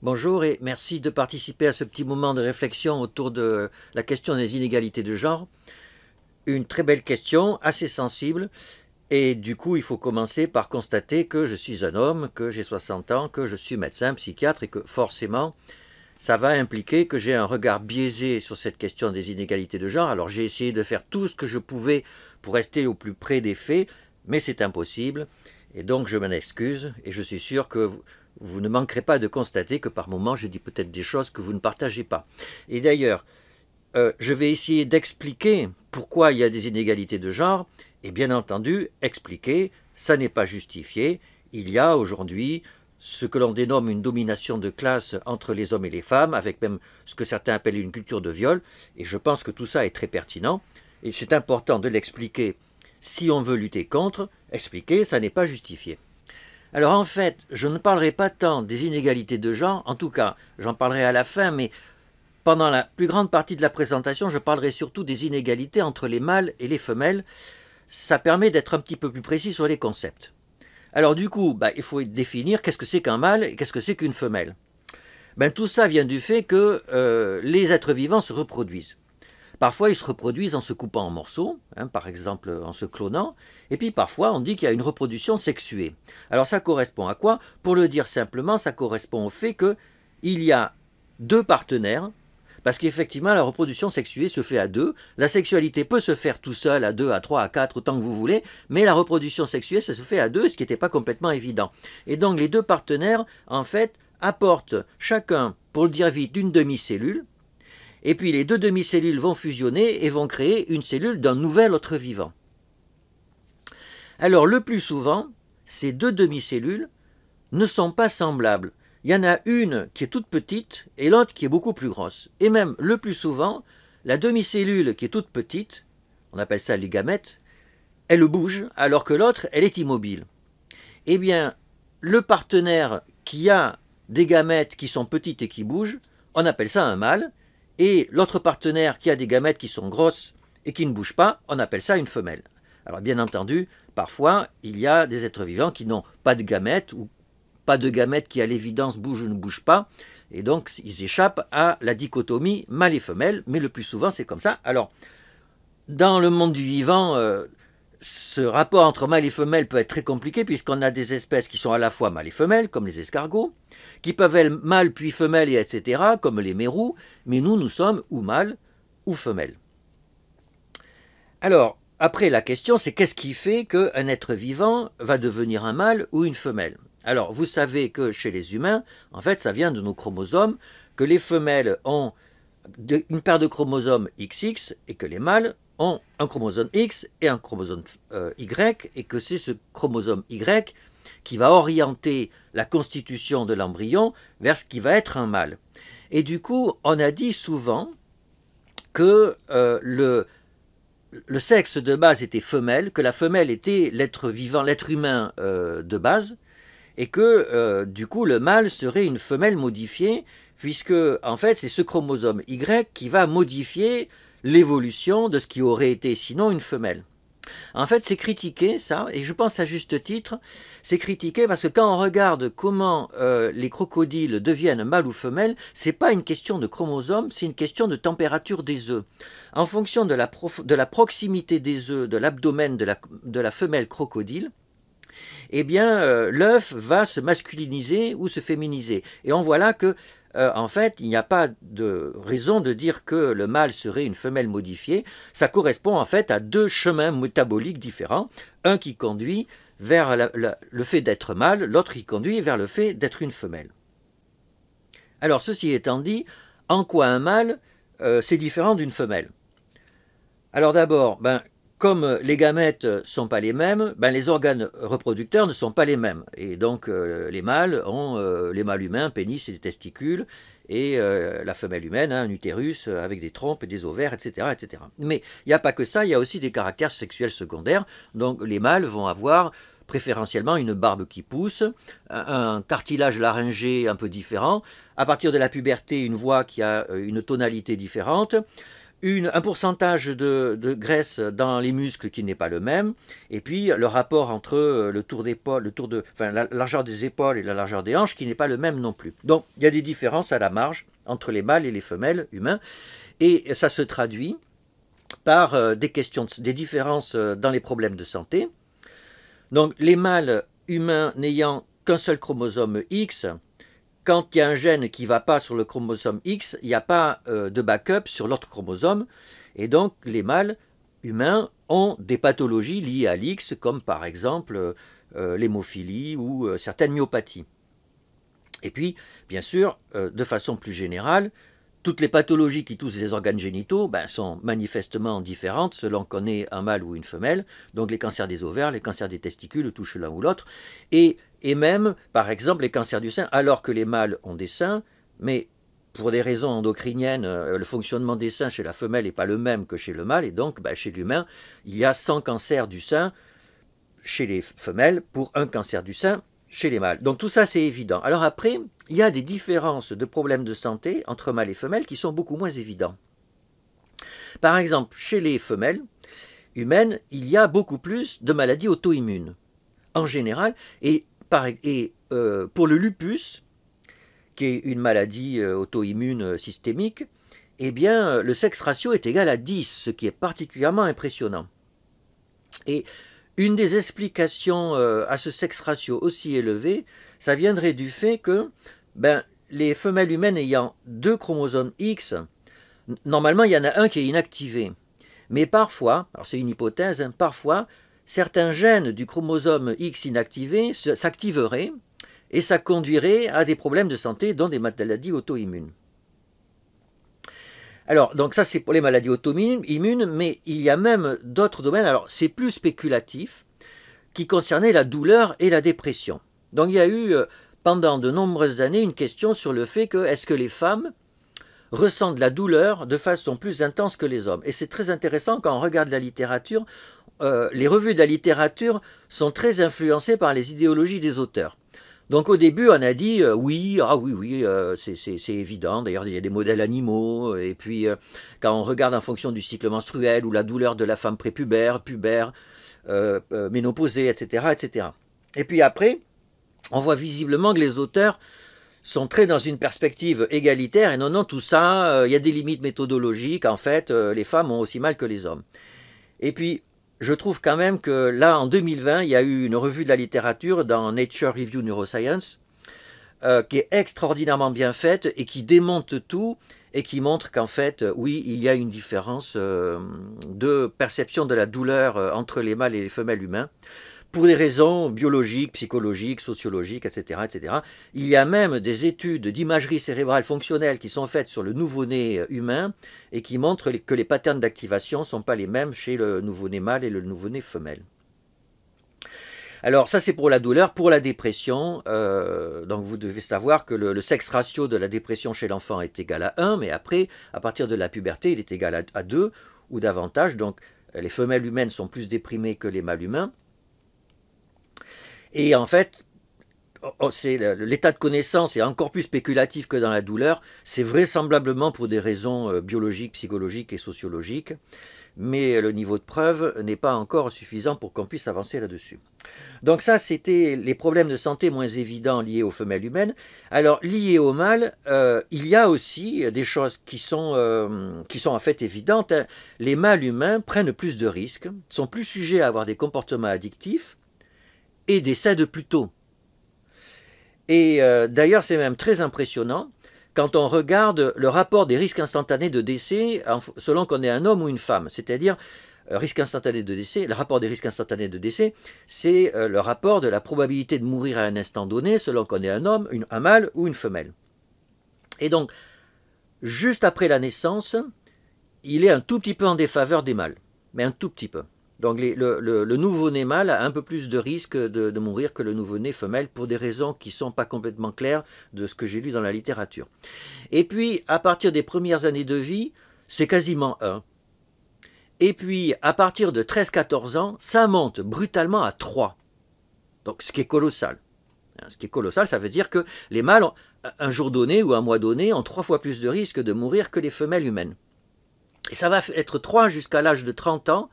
Bonjour et merci de participer à ce petit moment de réflexion autour de la question des inégalités de genre. Une très belle question, assez sensible, et du coup il faut commencer par constater que je suis un homme, que j'ai 60 ans, que je suis médecin, psychiatre et que forcément ça va impliquer que j'ai un regard biaisé sur cette question des inégalités de genre. Alors j'ai essayé de faire tout ce que je pouvais pour rester au plus près des faits, mais c'est impossible, et donc je m'en excuse, et je suis sûr que vous ne manquerez pas de constater que par moments je dis peut-être des choses que vous ne partagez pas. Et d'ailleurs, je vais essayer d'expliquer pourquoi il y a des inégalités de genre, et bien entendu, expliquer, ça n'est pas justifié. Il y a aujourd'hui ce que l'on dénomme une domination de classe entre les hommes et les femmes, avec même ce que certains appellent une culture de viol, et je pense que tout ça est très pertinent, et c'est important de l'expliquer si on veut lutter contre, expliquer, ça n'est pas justifié. Alors en fait, je ne parlerai pas tant des inégalités de genre, en tout cas, j'en parlerai à la fin, mais pendant la plus grande partie de la présentation, je parlerai surtout des inégalités entre les mâles et les femelles. Ça permet d'être un petit peu plus précis sur les concepts. Alors du coup, il faut définir qu'est-ce que c'est qu'un mâle et qu'est-ce que c'est qu'une femelle. Tout ça vient du fait que les êtres vivants se reproduisent. Parfois, ils se reproduisent en se coupant en morceaux, par exemple en se clonant, et puis parfois on dit qu'il y a une reproduction sexuée. Alors ça correspond à quoi? Pour le dire simplement, ça correspond au fait qu'il y a deux partenaires, parce qu'effectivement la reproduction sexuée se fait à deux, la sexualité peut se faire tout seul, à deux, à trois, à quatre, autant que vous voulez, mais la reproduction sexuée ça se fait à deux, ce qui n'était pas complètement évident. Et donc les deux partenaires, en fait, apportent chacun, pour le dire vite, une demi-cellule, et puis les deux demi-cellules vont fusionner et vont créer une cellule d'un nouvel être vivant. Alors le plus souvent, ces deux demi-cellules ne sont pas semblables. Il y en a une qui est toute petite et l'autre qui est beaucoup plus grosse. Et même le plus souvent, la demi-cellule qui est toute petite, on appelle ça les gamètes, elle bouge alors que l'autre, elle est immobile. Eh bien, le partenaire qui a des gamètes qui sont petites et qui bougent, on appelle ça un mâle. Et l'autre partenaire qui a des gamètes qui sont grosses et qui ne bougent pas, on appelle ça une femelle. Alors bien entendu, parfois, il y a des êtres vivants qui n'ont pas de gamètes ou pas de gamètes qui à l'évidence bougent ou ne bougent pas, et donc ils échappent à la dichotomie mâle et femelle, mais le plus souvent c'est comme ça. Alors, dans le monde du vivant, ce rapport entre mâle et femelle peut être très compliqué puisqu'on a des espèces qui sont à la fois mâles et femelles, comme les escargots, qui peuvent être mâles puis femelles, et etc., comme les mérous, mais nous sommes ou mâles ou femelles. Alors, après la question, c'est qu'est-ce qui fait qu'un être vivant va devenir un mâle ou une femelle? Alors, vous savez que chez les humains, en fait, ça vient de nos chromosomes, que les femelles ont une paire de chromosomes XX et que les mâles ont un chromosome X et un chromosome Y, et que c'est ce chromosome Y qui va orienter la constitution de l'embryon vers ce qui va être un mâle. Et du coup, on a dit souvent que le sexe de base était femelle, que la femelle était l'être vivant, l'être humain de base, et que du coup le mâle serait une femelle modifiée, puisque en fait c'est ce chromosome Y qui va modifier l'évolution de ce qui aurait été sinon une femelle. En fait, c'est critiqué, ça, et je pense à juste titre, c'est critiqué parce que quand on regarde comment les crocodiles deviennent mâles ou femelles, c'est pas une question de chromosomes, c'est une question de température des œufs. En fonction de la proximité des œufs de l'abdomen de la femelle crocodile, eh bien, l'œuf va se masculiniser ou se féminiser. Et on voit là que, en fait, il n'y a pas de raison de dire que le mâle serait une femelle modifiée. Ça correspond en fait à deux chemins métaboliques différents. Un qui conduit vers le fait d'être mâle, l'autre qui conduit vers le fait d'être une femelle. Alors, ceci étant dit, en quoi un mâle, c'est différent d'une femelle? Alors d'abord, comme les gamètes ne sont pas les mêmes, les organes reproducteurs ne sont pas les mêmes. Et donc les mâles ont les mâles humains, un pénis et des testicules, et la femelle humaine, un utérus avec des trompes et des ovaires, etc. etc. Mais il n'y a pas que ça, il y a aussi des caractères sexuels secondaires. Donc les mâles vont avoir préférentiellement une barbe qui pousse, un cartilage laryngé un peu différent, à partir de la puberté une voix qui a une tonalité différente, un pourcentage de graisse dans les muscles qui n'est pas le même, et puis le rapport entre le tour d'épaule, la largeur des épaules et la largeur des hanches qui n'est pas le même non plus. Donc il y a des différences à la marge entre les mâles et les femelles humains, et ça se traduit par des différences dans les problèmes de santé. Donc les mâles humains n'ayant qu'un seul chromosome X, quand il y a un gène qui ne va pas sur le chromosome X, il n'y a pas de backup sur l'autre chromosome. Et donc, les mâles humains ont des pathologies liées à l'X, comme par exemple l'hémophilie ou certaines myopathies. Et puis, bien sûr, de façon plus générale, toutes les pathologies qui touchent les organes génitaux sont manifestement différentes selon qu'on est un mâle ou une femelle. Donc les cancers des ovaires, les cancers des testicules touchent l'un ou l'autre. Et même, par exemple, les cancers du sein, alors que les mâles ont des seins, mais pour des raisons endocriniennes, le fonctionnement des seins chez la femelle n'est pas le même que chez le mâle. Et donc, chez l'humain, il y a 100 cancers du sein chez les femelles pour un cancer du sein chez les mâles. Donc tout ça, c'est évident. Alors après, il y a des différences de problèmes de santé entre mâles et femelles qui sont beaucoup moins évidents. Par exemple, chez les femelles humaines, il y a beaucoup plus de maladies auto-immunes, en général. Et pour le lupus, qui est une maladie auto-immune systémique, eh bien, le sexe ratio est égal à 10, ce qui est particulièrement impressionnant. Et une des explications à ce sexe ratio aussi élevé, ça viendrait du fait que les femelles humaines ayant 2 chromosomes X, normalement il y en a un qui est inactivé. Mais parfois, alors c'est une hypothèse, parfois certains gènes du chromosome X inactivé s'activeraient et ça conduirait à des problèmes de santé, dont des maladies auto-immunes. Alors, donc ça c'est pour les maladies auto-immunes, mais il y a même d'autres domaines, alors c'est plus spéculatif, qui concernaient la douleur et la dépression. Donc il y a eu pendant de nombreuses années une question sur le fait que est-ce que les femmes ressentent la douleur de façon plus intense que les hommes. Et c'est très intéressant quand on regarde la littérature, les revues de la littérature sont très influencées par les idéologies des auteurs. Donc au début, on a dit oui, c'est évident. D'ailleurs, il y a des modèles animaux. Et puis, quand on regarde en fonction du cycle menstruel ou la douleur de la femme prépubère, pubère, ménopausée, etc., etc. Et puis après, on voit visiblement que les auteurs sont très dans une perspective égalitaire. Et non, tout ça, il y a des limites méthodologiques. En fait, les femmes ont aussi mal que les hommes. Et puis, je trouve quand même que là, en 2020, il y a eu une revue de la littérature dans Nature Review Neuroscience qui est extraordinairement bien faite et qui démonte tout et qui montre qu'en fait, oui, il y a une différence de perception de la douleur entre les mâles et les femelles humains pour des raisons biologiques, psychologiques, sociologiques, etc., etc. Il y a même des études d'imagerie cérébrale fonctionnelle qui sont faites sur le nouveau-né humain et qui montrent que les patterns d'activation ne sont pas les mêmes chez le nouveau-né mâle et le nouveau-né femelle. Alors ça c'est pour la douleur. Pour la dépression, donc vous devez savoir que le sexe ratio de la dépression chez l'enfant est égal à 1, mais après, à partir de la puberté, il est égal à 2 ou davantage. Donc les femelles humaines sont plus déprimées que les mâles humains. Et en fait, l'état de connaissance est encore plus spéculatif que dans la douleur. C'est vraisemblablement pour des raisons biologiques, psychologiques et sociologiques. Mais le niveau de preuve n'est pas encore suffisant pour qu'on puisse avancer là-dessus. Donc ça, c'était les problèmes de santé moins évidents liés aux femelles humaines. Alors, liés aux mâles, il y a aussi des choses qui sont en fait évidentes. Les mâles humains prennent plus de risques, sont plus sujets à avoir des comportements addictifs, et décèdent plus tôt. Et d'ailleurs, c'est même très impressionnant quand on regarde le rapport des risques instantanés de décès selon qu'on est un homme ou une femme. C'est-à-dire, risque instantané de décès, le rapport des risques instantanés de décès, c'est le rapport de la probabilité de mourir à un instant donné selon qu'on est un homme, un mâle ou une femelle. Et donc, juste après la naissance, il est un tout petit peu en défaveur des mâles, mais un tout petit peu. Donc le nouveau-né mâle a un peu plus de risque de mourir que le nouveau-né femelle pour des raisons qui ne sont pas complètement claires de ce que j'ai lu dans la littérature. Et puis, à partir des premières années de vie, c'est quasiment 1. Et puis, à partir de 13-14 ans, ça monte brutalement à 3. Donc, ce qui est colossal. Ce qui est colossal, ça veut dire que les mâles, un jour donné ou un mois donné, ont 3 fois plus de risque de mourir que les femelles humaines. Et ça va être 3 jusqu'à l'âge de 30 ans,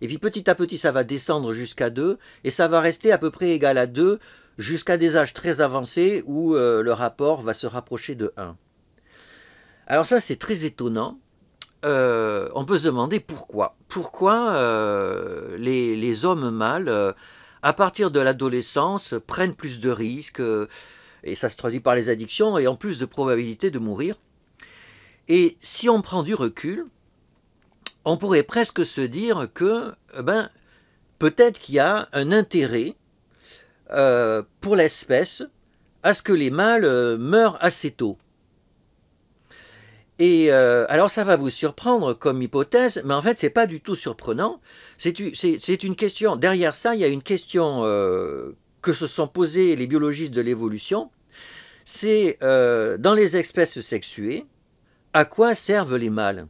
et puis petit à petit ça va descendre jusqu'à 2, et ça va rester à peu près égal à 2 jusqu'à des âges très avancés où le rapport va se rapprocher de 1. Alors ça c'est très étonnant. On peut se demander pourquoi. Pourquoi les hommes mâles, à partir de l'adolescence, prennent plus de risques, et ça se traduit par les addictions, et en plus de probabilité de mourir. Et si on prend du recul, on pourrait presque se dire que peut-être qu'il y a un intérêt pour l'espèce à ce que les mâles meurent assez tôt. Et alors ça va vous surprendre comme hypothèse, mais en fait c'est pas du tout surprenant. C'est une question. Derrière ça, il y a une question que se sont posées les biologistes de l'évolution. C'est dans les espèces sexuées, à quoi servent les mâles?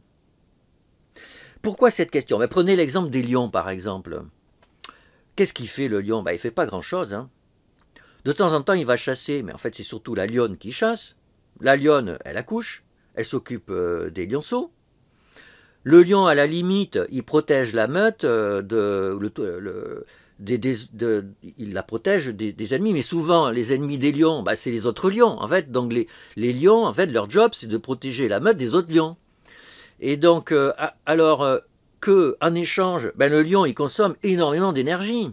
Pourquoi cette question? Prenez l'exemple des lions par exemple. Qu'est-ce qu'il fait le lion? Il fait pas grand-chose. Hein. De temps en temps il va chasser, mais en fait c'est surtout la lionne qui chasse. La lionne, elle accouche. Elle s'occupe des lionceaux. Le lion, à la limite, il protège la meute, il la protège des ennemis. Mais souvent, les ennemis des lions, c'est les autres lions. En fait, donc les lions, en fait, leur job, c'est de protéger la meute des autres lions. Et donc, en échange, le lion, il consomme énormément d'énergie.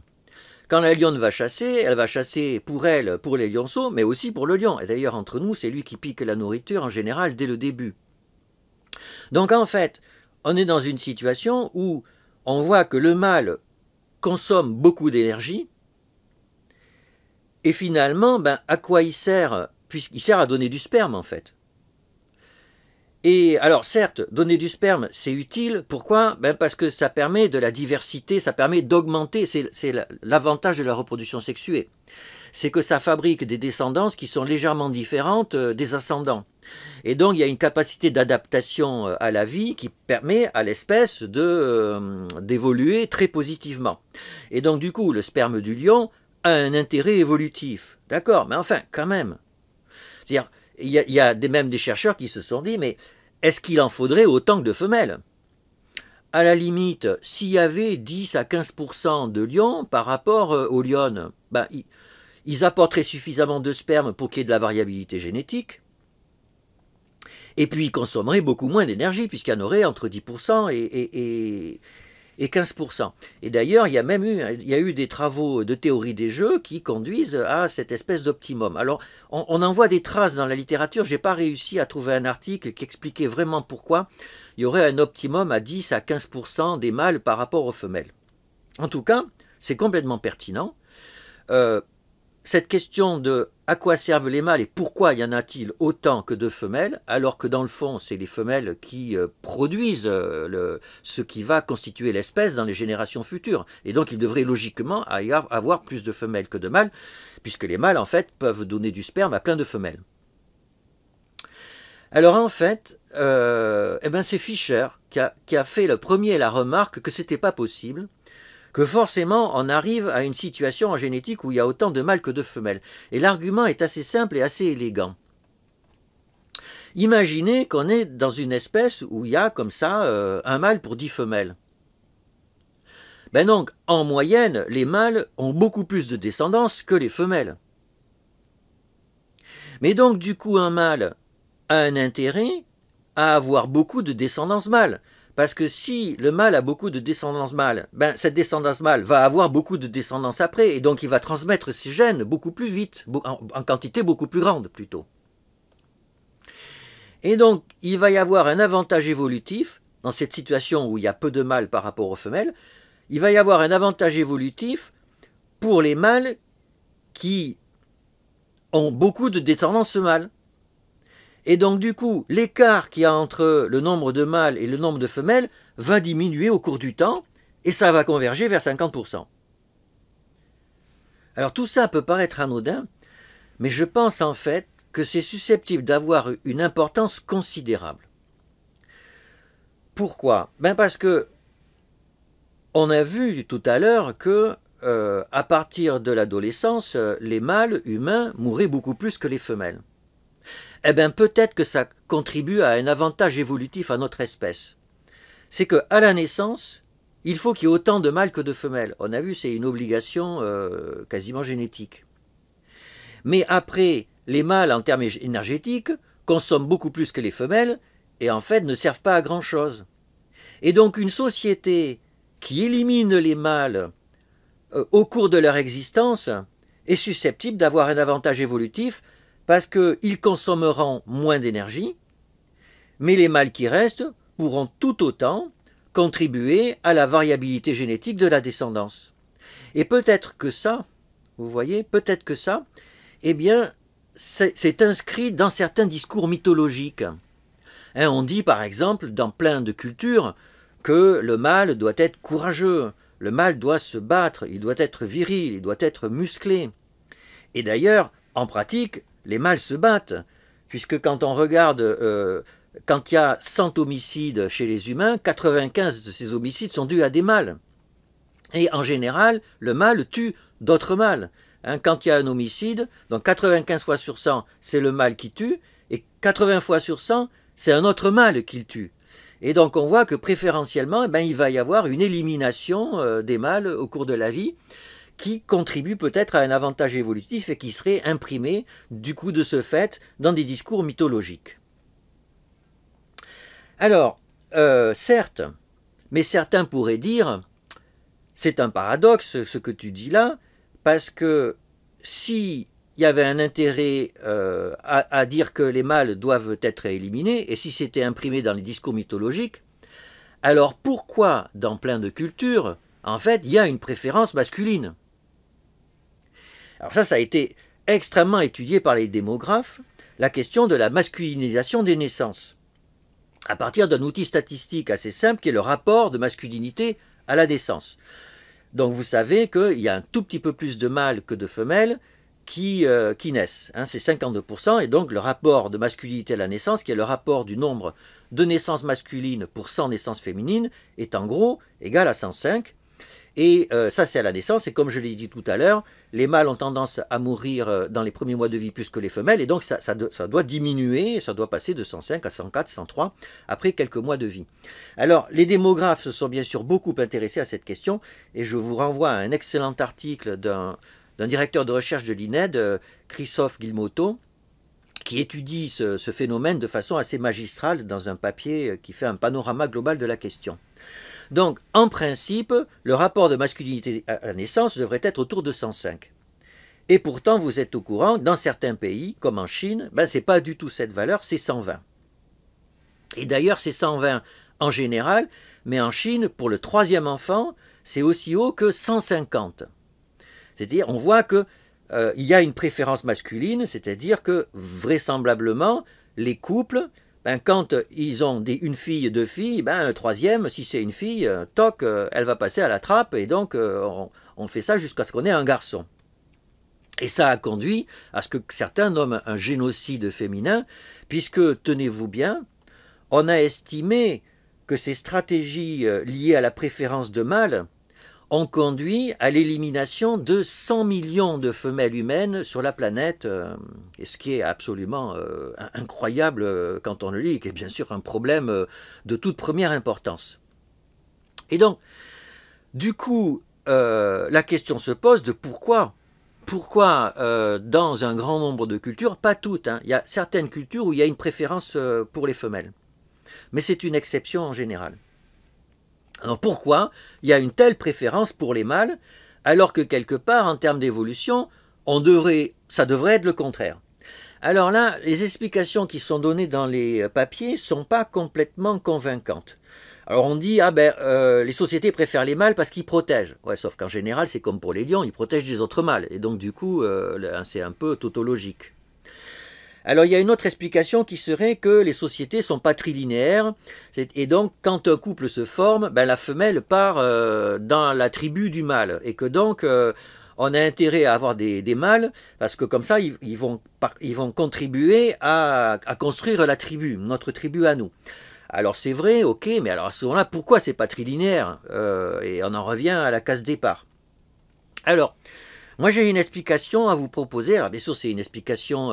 Quand la lionne va chasser, elle va chasser pour elle, pour les lionceaux, mais aussi pour le lion. Et d'ailleurs, entre nous, c'est lui qui pique la nourriture en général dès le début. Donc en fait, on est dans une situation où on voit que le mâle consomme beaucoup d'énergie, et finalement, à quoi il sert? Puisqu'il sert à donner du sperme en fait. Et alors certes, donner du sperme, c'est utile. Pourquoi? Parce que ça permet de la diversité, ça permet d'augmenter, c'est l'avantage de la reproduction sexuée. C'est que ça fabrique des descendances qui sont légèrement différentes des ascendants. Et donc il y a une capacité d'adaptation à la vie qui permet à l'espèce d'évoluer très positivement. Et donc du coup, le sperme du lion a un intérêt évolutif. D'accord? Mais enfin, quand même. C'est-à-dire, il y a même des chercheurs qui se sont dit, mais est-ce qu'il en faudrait autant que de femelles? À la limite, s'il y avait 10 à 15% de lions par rapport aux lionnes, ils apporteraient suffisamment de sperme pour qu'il y ait de la variabilité génétique, et puis ils consommeraient beaucoup moins d'énergie, puisqu'il y en aurait entre 10% et 15%. Et d'ailleurs, il y a eu des travaux de théorie des jeux qui conduisent à cette espèce d'optimum. Alors, on en voit des traces dans la littérature. Je n'ai pas réussi à trouver un article qui expliquait vraiment pourquoi il y aurait un optimum à 10 à 15% des mâles par rapport aux femelles. En tout cas, c'est complètement pertinent. Cette question de à quoi servent les mâles et pourquoi y en a-t-il autant que de femelles, alors que dans le fond, c'est les femelles qui produisent ce qui va constituer l'espèce dans les générations futures. Et donc, il devrait logiquement avoir plus de femelles que de mâles, puisque les mâles, en fait, peuvent donner du sperme à plein de femelles. Alors, en fait, c'est Fischer qui a fait le premier la remarque que c'était pas possible, que forcément on arrive à une situation en génétique où il y a autant de mâles que de femelles. Et l'argument est assez simple et assez élégant. Imaginez qu'on est dans une espèce où il y a comme ça un mâle pour 10 femelles. Donc, en moyenne, les mâles ont beaucoup plus de descendance que les femelles. Mais donc, du coup, un mâle a un intérêt à avoir beaucoup de descendance mâle. Parce que si le mâle a beaucoup de descendance mâle, cette descendance mâle va avoir beaucoup de descendance après, et donc il va transmettre ses gènes beaucoup plus vite, en quantité beaucoup plus grande plutôt. Et donc il va y avoir un avantage évolutif, dans cette situation où il y a peu de mâles par rapport aux femelles, il va y avoir un avantage évolutif pour les mâles qui ont beaucoup de descendance mâle. Et donc du coup, l'écart qu'il y a entre le nombre de mâles et le nombre de femelles va diminuer au cours du temps, et ça va converger vers 50%. Alors tout ça peut paraître anodin, mais je pense en fait que c'est susceptible d'avoir une importance considérable. Pourquoi? Parce que on a vu tout à l'heure que à partir de l'adolescence, les mâles humains mouraient beaucoup plus que les femelles. Peut-être que ça contribue à un avantage évolutif à notre espèce. c'est qu'à la naissance, il faut qu'il y ait autant de mâles que de femelles. On a vu, c'est une obligation quasiment génétique. Mais après, les mâles, en termes énergétiques, consomment beaucoup plus que les femelles et en fait ne servent pas à grand-chose. Et donc une société qui élimine les mâles au cours de leur existence est susceptible d'avoir un avantage évolutif parce qu'ils consommeront moins d'énergie, mais les mâles qui restent pourront tout autant contribuer à la variabilité génétique de la descendance. Et peut-être que ça, vous voyez, peut-être que ça, eh bien, c'est inscrit dans certains discours mythologiques. Hein, on dit par exemple dans plein de cultures que le mâle doit être courageux, le mâle doit se battre, il doit être viril, il doit être musclé. Et d'ailleurs, en pratique, les mâles se battent, puisque quand on regarde, quand il y a 100 homicides chez les humains, 95 de ces homicides sont dus à des mâles. Et en général, le mâle tue d'autres mâles. Hein, quand il y a un homicide, donc 95 fois sur 100, c'est le mâle qui tue, et 80 fois sur 100, c'est un autre mâle qui le tue. Et donc on voit que préférentiellement, il va y avoir une élimination des mâles au cours de la vie qui contribue peut-être à un avantage évolutif et qui serait imprimé du coup de ce fait dans des discours mythologiques. Alors, certes, mais certains pourraient dire, c'est un paradoxe ce que tu dis là, parce que si il y avait un intérêt à dire que les mâles doivent être éliminés, et si c'était imprimé dans les discours mythologiques, alors pourquoi, dans plein de cultures, en fait, il y a une préférence masculine? Alors ça a été extrêmement étudié par les démographes, la question de la masculinisation des naissances, à partir d'un outil statistique assez simple qui est le rapport de masculinité à la naissance. Donc vous savez qu'il y a un tout petit peu plus de mâles que de femelles qui naissent. Hein, c'est 52%, et donc le rapport de masculinité à la naissance, qui est le rapport du nombre de naissances masculines pour 100 naissances féminines, est en gros égal à 105. Et ça c'est à la naissance, et comme je l'ai dit tout à l'heure, les mâles ont tendance à mourir dans les premiers mois de vie plus que les femelles, et donc ça doit diminuer, ça doit passer de 105 à 104, 103 après quelques mois de vie. Alors les démographes se sont bien sûr beaucoup intéressés à cette question, et je vous renvoie à un excellent article d'un directeur de recherche de l'INED, Christophe Guilmoto, qui étudie ce phénomène de façon assez magistrale dans un papier qui fait un panorama global de la question. Donc, en principe, le rapport de masculinité à la naissance devrait être autour de 105. Et pourtant, vous êtes au courant, dans certains pays, comme en Chine, ce n'est pas du tout cette valeur, c'est 120. Et d'ailleurs, c'est 120 en général, mais en Chine, pour le troisième enfant, c'est aussi haut que 150. C'est-à-dire, on voit qu'il y a une préférence masculine, c'est-à-dire que, vraisemblablement, les couples, quand ils ont une fille, deux filles, le troisième, si c'est une fille, toc, elle va passer à la trappe, et donc on fait ça jusqu'à ce qu'on ait un garçon. Et ça a conduit à ce que certains nomment un génocide féminin, puisque, tenez-vous bien, on a estimé que ces stratégies liées à la préférence de mâles ont conduit à l'élimination de 100 millions de femelles humaines sur la planète, et ce qui est absolument incroyable quand on le lit, et qui est bien sûr un problème de toute première importance. Et donc, du coup, la question se pose de pourquoi dans un grand nombre de cultures, pas toutes, il y a certaines cultures où il y a une préférence pour les femelles, mais c'est une exception en général. Alors pourquoi il y a une telle préférence pour les mâles, alors que quelque part, en termes d'évolution, ça devrait être le contraire? Alors là, les explications qui sont données dans les papiers ne sont pas complètement convaincantes. Alors on dit, les sociétés préfèrent les mâles parce qu'ils protègent. Ouais, sauf qu'en général, c'est comme pour les lions, ils protègent des autres mâles. Et donc du coup, c'est un peu tautologique. Alors il y a une autre explication qui serait que les sociétés sont patrilinéaires, et donc quand un couple se forme, la femelle part dans la tribu du mâle, et que donc on a intérêt à avoir des mâles, parce que comme ça ils vont contribuer à construire la tribu, notre tribu à nous. Alors c'est vrai, ok, mais alors à ce moment-là, pourquoi c'est patrilinéaire? Et on en revient à la case départ. Alors, Moi, j'ai une explication à vous proposer. Alors, bien sûr, c'est une explication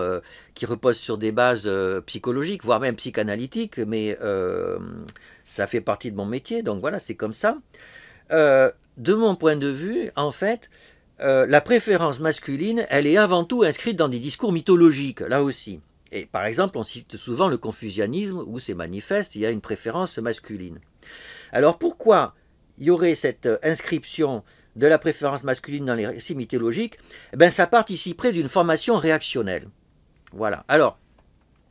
qui repose sur des bases psychologiques, voire même psychanalytiques, mais ça fait partie de mon métier, donc voilà, c'est comme ça. De mon point de vue, en fait, la préférence masculine, elle est avant tout inscrite dans des discours mythologiques, là aussi. Et par exemple, on cite souvent le confucianisme, où c'est manifeste, il y a une préférence masculine. Alors pourquoi il y aurait cette inscription de la préférence masculine dans les récits mythologiques? Eh bien, ça participerait d'une formation réactionnelle. Voilà. Alors,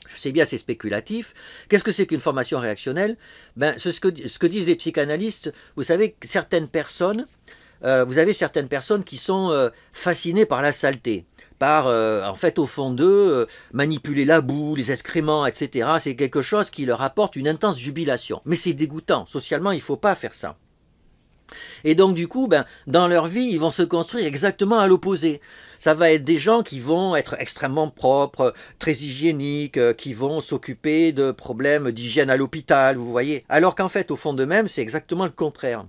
je sais bien, c'est spéculatif. Qu'est-ce que c'est qu'une formation réactionnelle? Ben, c'est ce que disent les psychanalystes. Vous savez, certaines personnes, vous avez certaines personnes qui sont fascinées par la saleté, par, en fait, au fond d'eux, manipuler la boue, les excréments, etc. C'est quelque chose qui leur apporte une intense jubilation. Mais c'est dégoûtant. Socialement, il ne faut pas faire ça. Et donc du coup, ben, dans leur vie, ils vont se construire exactement à l'opposé. Ça va être des gens qui vont être extrêmement propres, très hygiéniques, qui vont s'occuper de problèmes d'hygiène à l'hôpital, vous voyez. Alors qu'en fait, au fond d'eux-mêmes, c'est exactement le contraire.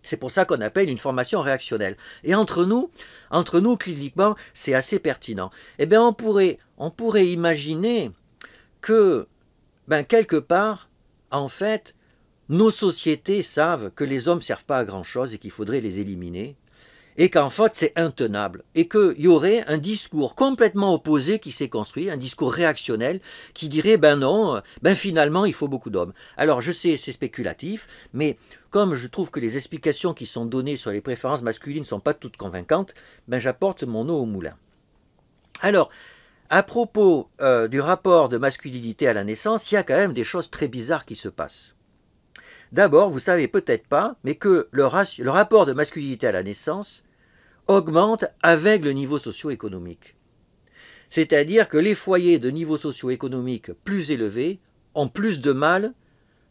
C'est pour ça qu'on appelle une formation réactionnelle. Et entre nous, cliniquement, c'est assez pertinent. Eh bien, on pourrait imaginer que, ben, quelque part, en fait, nos sociétés savent que les hommes ne servent pas à grand-chose et qu'il faudrait les éliminer, et qu'en fait c'est intenable, et qu'il y aurait un discours complètement opposé qui s'est construit, un discours réactionnel qui dirait ben non, ben finalement il faut beaucoup d'hommes. Alors je sais, c'est spéculatif, mais comme je trouve que les explications qui sont données sur les préférences masculines ne sont pas toutes convaincantes, ben j'apporte mon eau au moulin. Alors, à propos du rapport de masculinité à la naissance, il y a quand même des choses très bizarres qui se passent. D'abord, vous ne savez peut-être pas, mais que le rapport de masculinité à la naissance augmente avec le niveau socio-économique. C'est-à-dire que les foyers de niveau socio-économique plus élevés ont plus de mal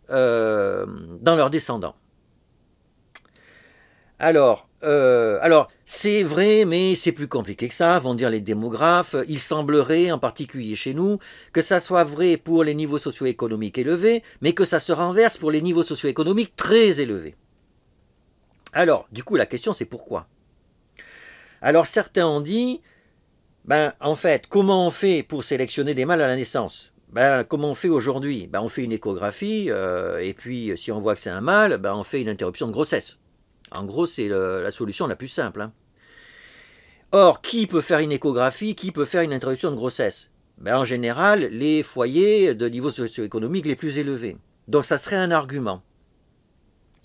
dans leurs descendants. Alors c'est vrai, mais c'est plus compliqué que ça, vont dire les démographes. Il semblerait, en particulier chez nous, que ça soit vrai pour les niveaux socio-économiques élevés, mais que ça se renverse pour les niveaux socio-économiques très élevés. Alors, du coup, la question c'est pourquoi? Alors, certains ont dit, ben, en fait, comment on fait pour sélectionner des mâles à la naissance? Ben, comment on fait aujourd'hui? Ben, on fait une échographie, et puis si on voit que c'est un mâle, ben, on fait une interruption de grossesse. En gros, c'est la solution la plus simple. Hein. Or, qui peut faire une échographie? Qui peut faire une interruption de grossesse? Ben, en général, les foyers de niveau socio-économique les plus élevés. Donc, ça serait un argument.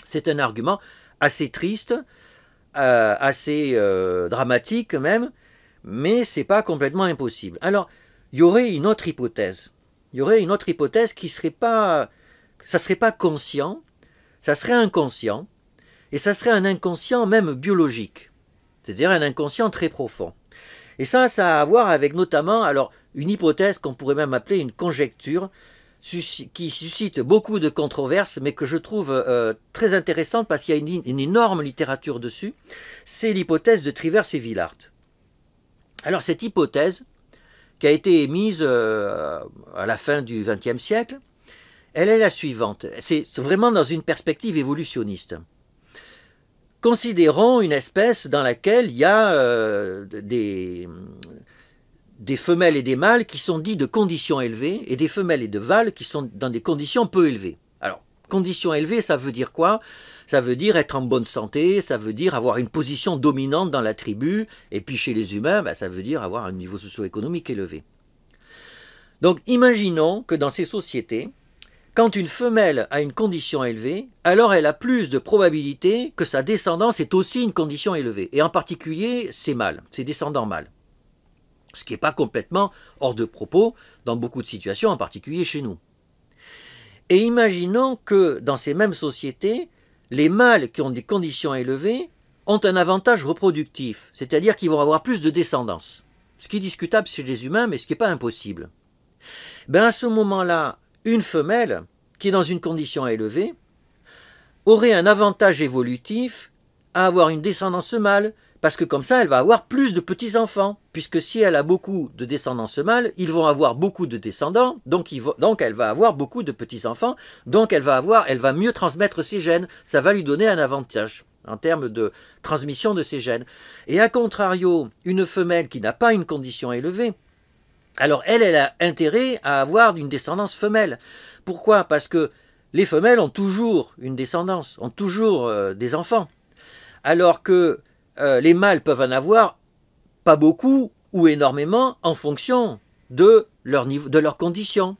C'est un argument assez triste, assez dramatique même, mais c'est pas complètement impossible. Alors, il y aurait une autre hypothèse. Il y aurait une autre hypothèse qui serait pas, ça serait pas conscient, ça serait inconscient. Et ça serait un inconscient même biologique, c'est-à-dire un inconscient très profond. Et ça a à voir avec notamment alors, une hypothèse qu'on pourrait même appeler une conjecture, qui suscite beaucoup de controverses, mais que je trouve très intéressante parce qu'il y a une énorme littérature dessus. C'est l'hypothèse de Trivers et Villard. Alors cette hypothèse, qui a été émise à la fin du XXe siècle, elle est la suivante. C'est vraiment dans une perspective évolutionniste. Considérons une espèce dans laquelle il y a des femelles et des mâles qui sont dits de conditions élevées et des femelles et de mâles qui sont dans des conditions peu élevées. Alors, conditions élevées, ça veut dire quoi? Ça veut dire être en bonne santé, ça veut dire avoir une position dominante dans la tribu, et puis chez les humains, ben, ça veut dire avoir un niveau socio-économique élevé. Donc, imaginons que dans ces sociétés, quand une femelle a une condition élevée, alors elle a plus de probabilité que sa descendance ait aussi une condition élevée. Et en particulier, ses mâles, ses descendants mâles. Ce qui n'est pas complètement hors de propos dans beaucoup de situations, en particulier chez nous. Et imaginons que dans ces mêmes sociétés, les mâles qui ont des conditions élevées ont un avantage reproductif, c'est-à-dire qu'ils vont avoir plus de descendance. Ce qui est discutable chez les humains, mais ce qui n'est pas impossible. Ben à ce moment-là, une femelle qui est dans une condition élevée aurait un avantage évolutif à avoir une descendance mâle, parce que comme ça, elle va avoir plus de petits-enfants, puisque si elle a beaucoup de descendance mâle, ils vont avoir beaucoup de descendants, donc elle va avoir beaucoup de petits-enfants, donc elle va mieux transmettre ses gènes, ça va lui donner un avantage. en termes de transmission de ces gènes. Et à contrario, une femelle qui n'a pas une condition élevée, alors elle a intérêt à avoir une descendance femelle. Pourquoi? Parce que les femelles ont toujours une descendance, ont toujours des enfants. Alors que les mâles peuvent en avoir pas beaucoup ou énormément en fonction de leur niveau, de leurs conditions.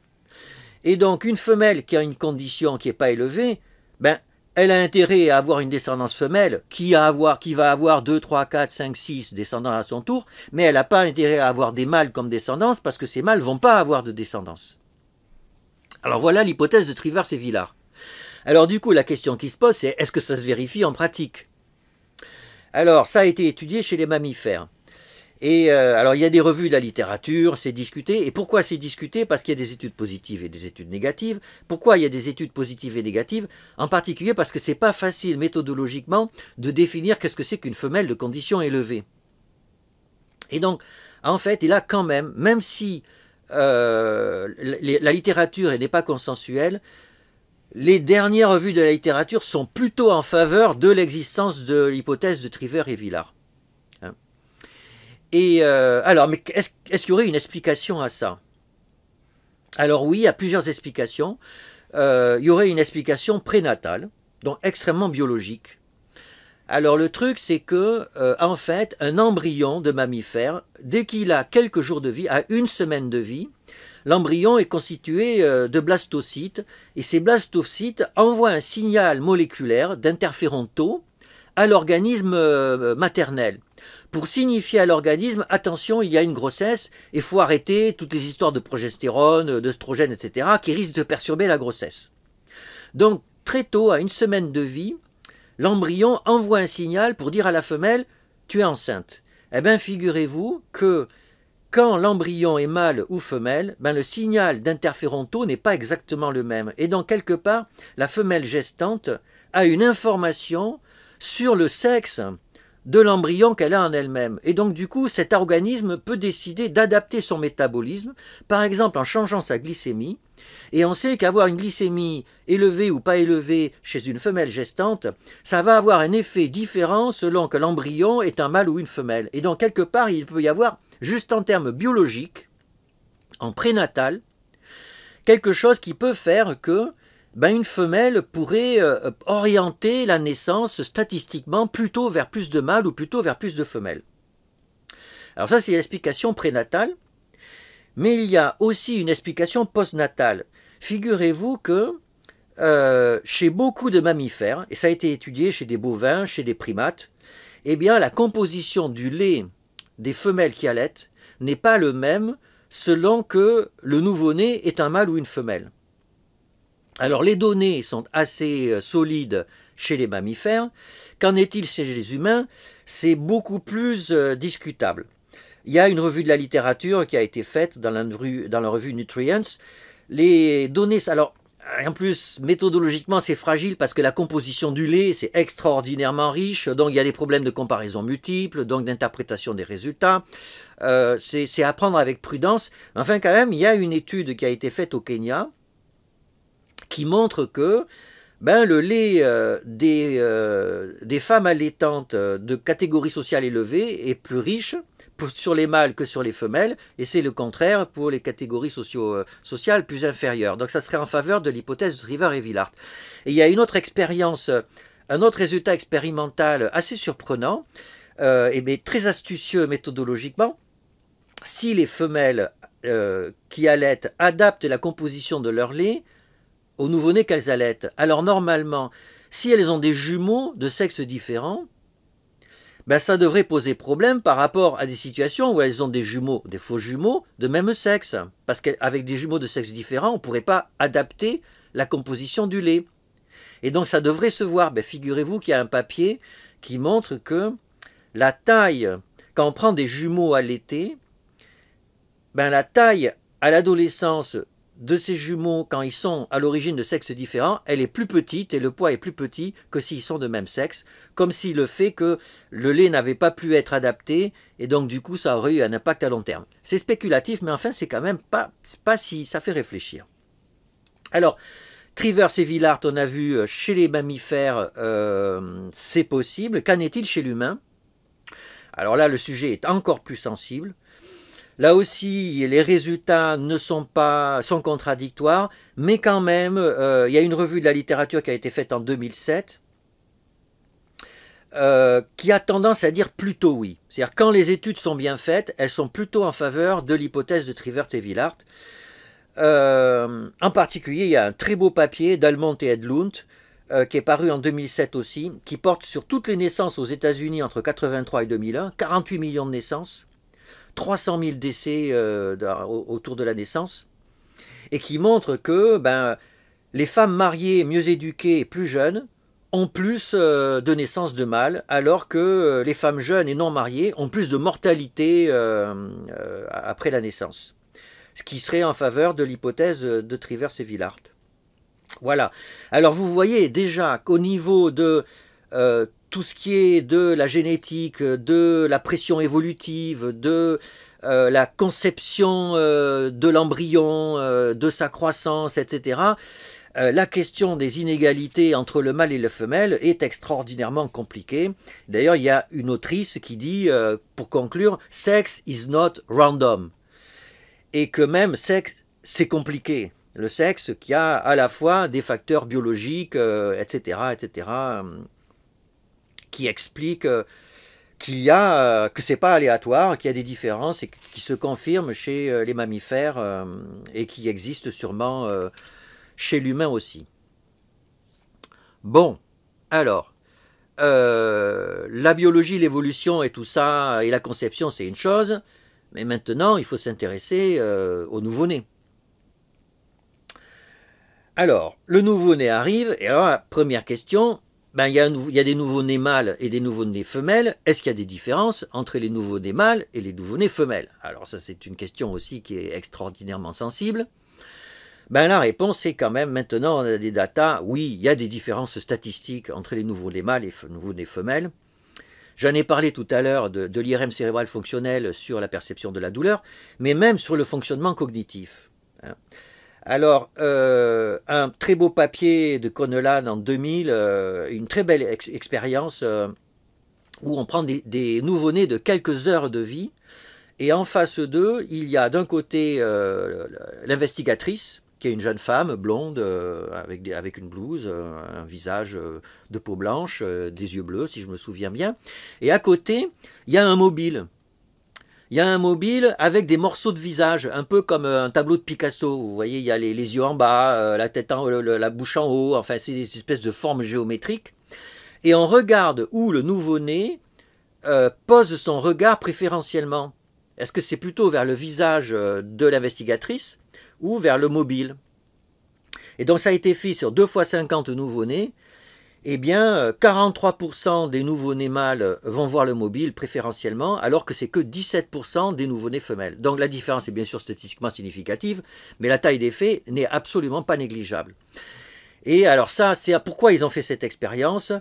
Et donc une femelle qui a une condition qui n'est pas élevée, ben, elle a intérêt à avoir une descendance femelle qui va avoir 2, 3, 4, 5, 6 descendants à son tour, mais elle n'a pas intérêt à avoir des mâles comme descendance parce que ces mâles ne vont pas avoir de descendance. Alors voilà l'hypothèse de Trivers et Villard. Alors du coup la question qui se pose c'est est-ce que ça se vérifie en pratique? Alors ça a été étudié chez les mammifères. Et alors il y a des revues de la littérature, c'est discuté. Et pourquoi c'est discuté? Parce qu'il y a des études positives et des études négatives. Pourquoi il y a des études positives et négatives? En particulier parce que c'est pas facile méthodologiquement de définir qu'est-ce que c'est qu'une femelle de condition élevée. Et donc, en fait, il a quand même si la littérature n'est pas consensuelle, les dernières revues de la littérature sont plutôt en faveur de l'existence de l'hypothèse de Trivers et Villard. Et alors, mais est-ce qu'il y aurait une explication à ça? Alors oui, il y a plusieurs explications. Il y aurait une explication prénatale, donc extrêmement biologique. Alors le truc, c'est que, en fait, un embryon de mammifère, dès qu'il a quelques jours de vie, à une semaine de vie, l'embryon est constitué de blastocytes, et ces blastocytes envoient un signal moléculaire d'interféron tau à l'organisme maternel, pour signifier à l'organisme, attention, il y a une grossesse, et il faut arrêter toutes les histoires de progestérone, d'œstrogène, etc., qui risquent de perturber la grossesse. Donc, très tôt, à une semaine de vie, l'embryon envoie un signal pour dire à la femelle, tu es enceinte. Eh bien, figurez-vous que quand l'embryon est mâle ou femelle, ben le signal d'interféron tau n'est pas exactement le même. Et donc, quelque part, la femelle gestante a une information sur le sexe de l'embryon qu'elle a en elle-même. Et donc, du coup, cet organisme peut décider d'adapter son métabolisme, par exemple en changeant sa glycémie. Et on sait qu'avoir une glycémie élevée ou pas élevée chez une femelle gestante, ça va avoir un effet différent selon que l'embryon est un mâle ou une femelle. Et donc, quelque part, il peut y avoir, juste en termes biologiques, en prénatal, quelque chose qui peut faire que une femelle pourrait orienter la naissance statistiquement plutôt vers plus de mâles ou plutôt vers plus de femelles. Alors ça, c'est l'explication prénatale, mais il y a aussi une explication postnatale. Figurez-vous que chez beaucoup de mammifères, et ça a été étudié chez des bovins, chez des primates, eh bien la composition du lait des femelles qui allaitent n'est pas le même selon que le nouveau-né est un mâle ou une femelle. Alors les données sont assez solides chez les mammifères. Qu'en est-il chez les humains? C'est beaucoup plus discutable. Il y a une revue de la littérature qui a été faite dans la revue Nutrients. Les données, alors en plus méthodologiquement c'est fragile parce que la composition du lait c'est extraordinairement riche, donc il y a des problèmes de comparaison multiples, donc d'interprétation des résultats. C'est à prendre avec prudence. Enfin quand même, il y a une étude qui a été faite au Kenya qui montre que le lait des femmes allaitantes de catégorie sociale élevée est plus riche sur les mâles que sur les femelles, et c'est le contraire pour les catégories sociales plus inférieures. Donc ça serait en faveur de l'hypothèse de Trivers et Villard. Et il y a une autre expérience, un autre résultat expérimental assez surprenant, et très astucieux méthodologiquement. Si les femelles qui allaitent adaptent la composition de leur lait au nouveau-né qu'elles allaitent. Alors normalement, si elles ont des jumeaux de sexe différents, ça devrait poser problème par rapport à des situations où elles ont des jumeaux, des faux jumeaux de même sexe. Parce qu'avec des jumeaux de sexe différents, on ne pourrait pas adapter la composition du lait. Et donc ça devrait se voir. Figurez-vous qu'il y a un papier qui montre que la taille, quand on prend des jumeaux allaités, la taille à l'adolescence de ces jumeaux, quand ils sont à l'origine de sexes différents, elle est plus petite et le poids est plus petit que s'ils sont de même sexe, comme si le fait que le lait n'avait pas pu être adapté, et donc du coup ça aurait eu un impact à long terme. C'est spéculatif, mais enfin c'est quand même pas si, ça fait réfléchir. Alors, Trivers et Villard, on a vu chez les mammifères, c'est possible. Qu'en est-il chez l'humain? Alors là, le sujet est encore plus sensible. Là aussi, les résultats sont contradictoires, mais quand même, il y a une revue de la littérature qui a été faite en 2007, qui a tendance à dire plutôt oui. C'est-à-dire quand les études sont bien faites, elles sont plutôt en faveur de l'hypothèse de Trivers et Villard. En particulier, il y a un très beau papier d'Almont et Edlund, qui est paru en 2007 aussi, qui porte sur toutes les naissances aux États-Unis entre 83 et 2001, 48 millions de naissances, 300 000 décès autour de la naissance, et qui montre que les femmes mariées, mieux éduquées et plus jeunes ont plus de naissances de mâles, alors que les femmes jeunes et non mariées ont plus de mortalité après la naissance. Ce qui serait en faveur de l'hypothèse de Trivers et Villard. Voilà. Alors vous voyez déjà qu'au niveau de tout ce qui est de la génétique, de la pression évolutive, de la conception de l'embryon, de sa croissance, etc., la question des inégalités entre le mâle et la femelle est extraordinairement compliquée. D'ailleurs, il y a une autrice qui dit, pour conclure, « Sex is not random ». Et que même sexe, c'est compliqué. Le sexe qui a à la fois des facteurs biologiques, etc., qui expliquent que c'est pas aléatoire, qu'il y a des différences et qui se confirment chez les mammifères et qui existent sûrement chez l'humain aussi. Bon, alors, la biologie, l'évolution et tout ça, et la conception, c'est une chose, mais maintenant, il faut s'intéresser au nouveau-né. Alors, le nouveau-né arrive, et alors, la première question, il y a des nouveau-nés mâles et des nouveau-nés femelles. Est-ce qu'il y a des différences entre les nouveau-nés mâles et les nouveau-nés femelles? Alors ça, c'est une question aussi qui est extraordinairement sensible. La réponse est quand même, maintenant, on a des datas, oui, il y a des différences statistiques entre les nouveau-nés mâles et les nouveau-nés femelles. J'en ai parlé tout à l'heure de l'IRM cérébral fonctionnel sur la perception de la douleur, mais même sur le fonctionnement cognitif. Alors, un très beau papier de Connelan en 2000, une très belle expérience où on prend des nouveau-nés de quelques heures de vie, et en face d'eux, il y a d'un côté l'investigatrice, qui est une jeune femme blonde avec une blouse, un visage de peau blanche, des yeux bleus si je me souviens bien. Et à côté, il y a un mobile. Il y a un mobile avec des morceaux de visage, un peu comme un tableau de Picasso. Vous voyez, il y a les yeux en bas, la tête la bouche en haut, enfin c'est des espèces de formes géométriques. Et on regarde où le nouveau-né pose son regard préférentiellement. Est-ce que c'est plutôt vers le visage de l'investigatrice ou vers le mobile? Et donc ça a été fait sur 2 fois 50 nouveau-nés. Eh bien, 43% des nouveau-nés mâles vont voir le mobile préférentiellement, alors que c'est que 17% des nouveau-nés femelles. Donc la différence est bien sûr statistiquement significative, mais la taille des faits n'est absolument pas négligeable. Et alors ça, c'est pourquoi ils ont fait cette expérience.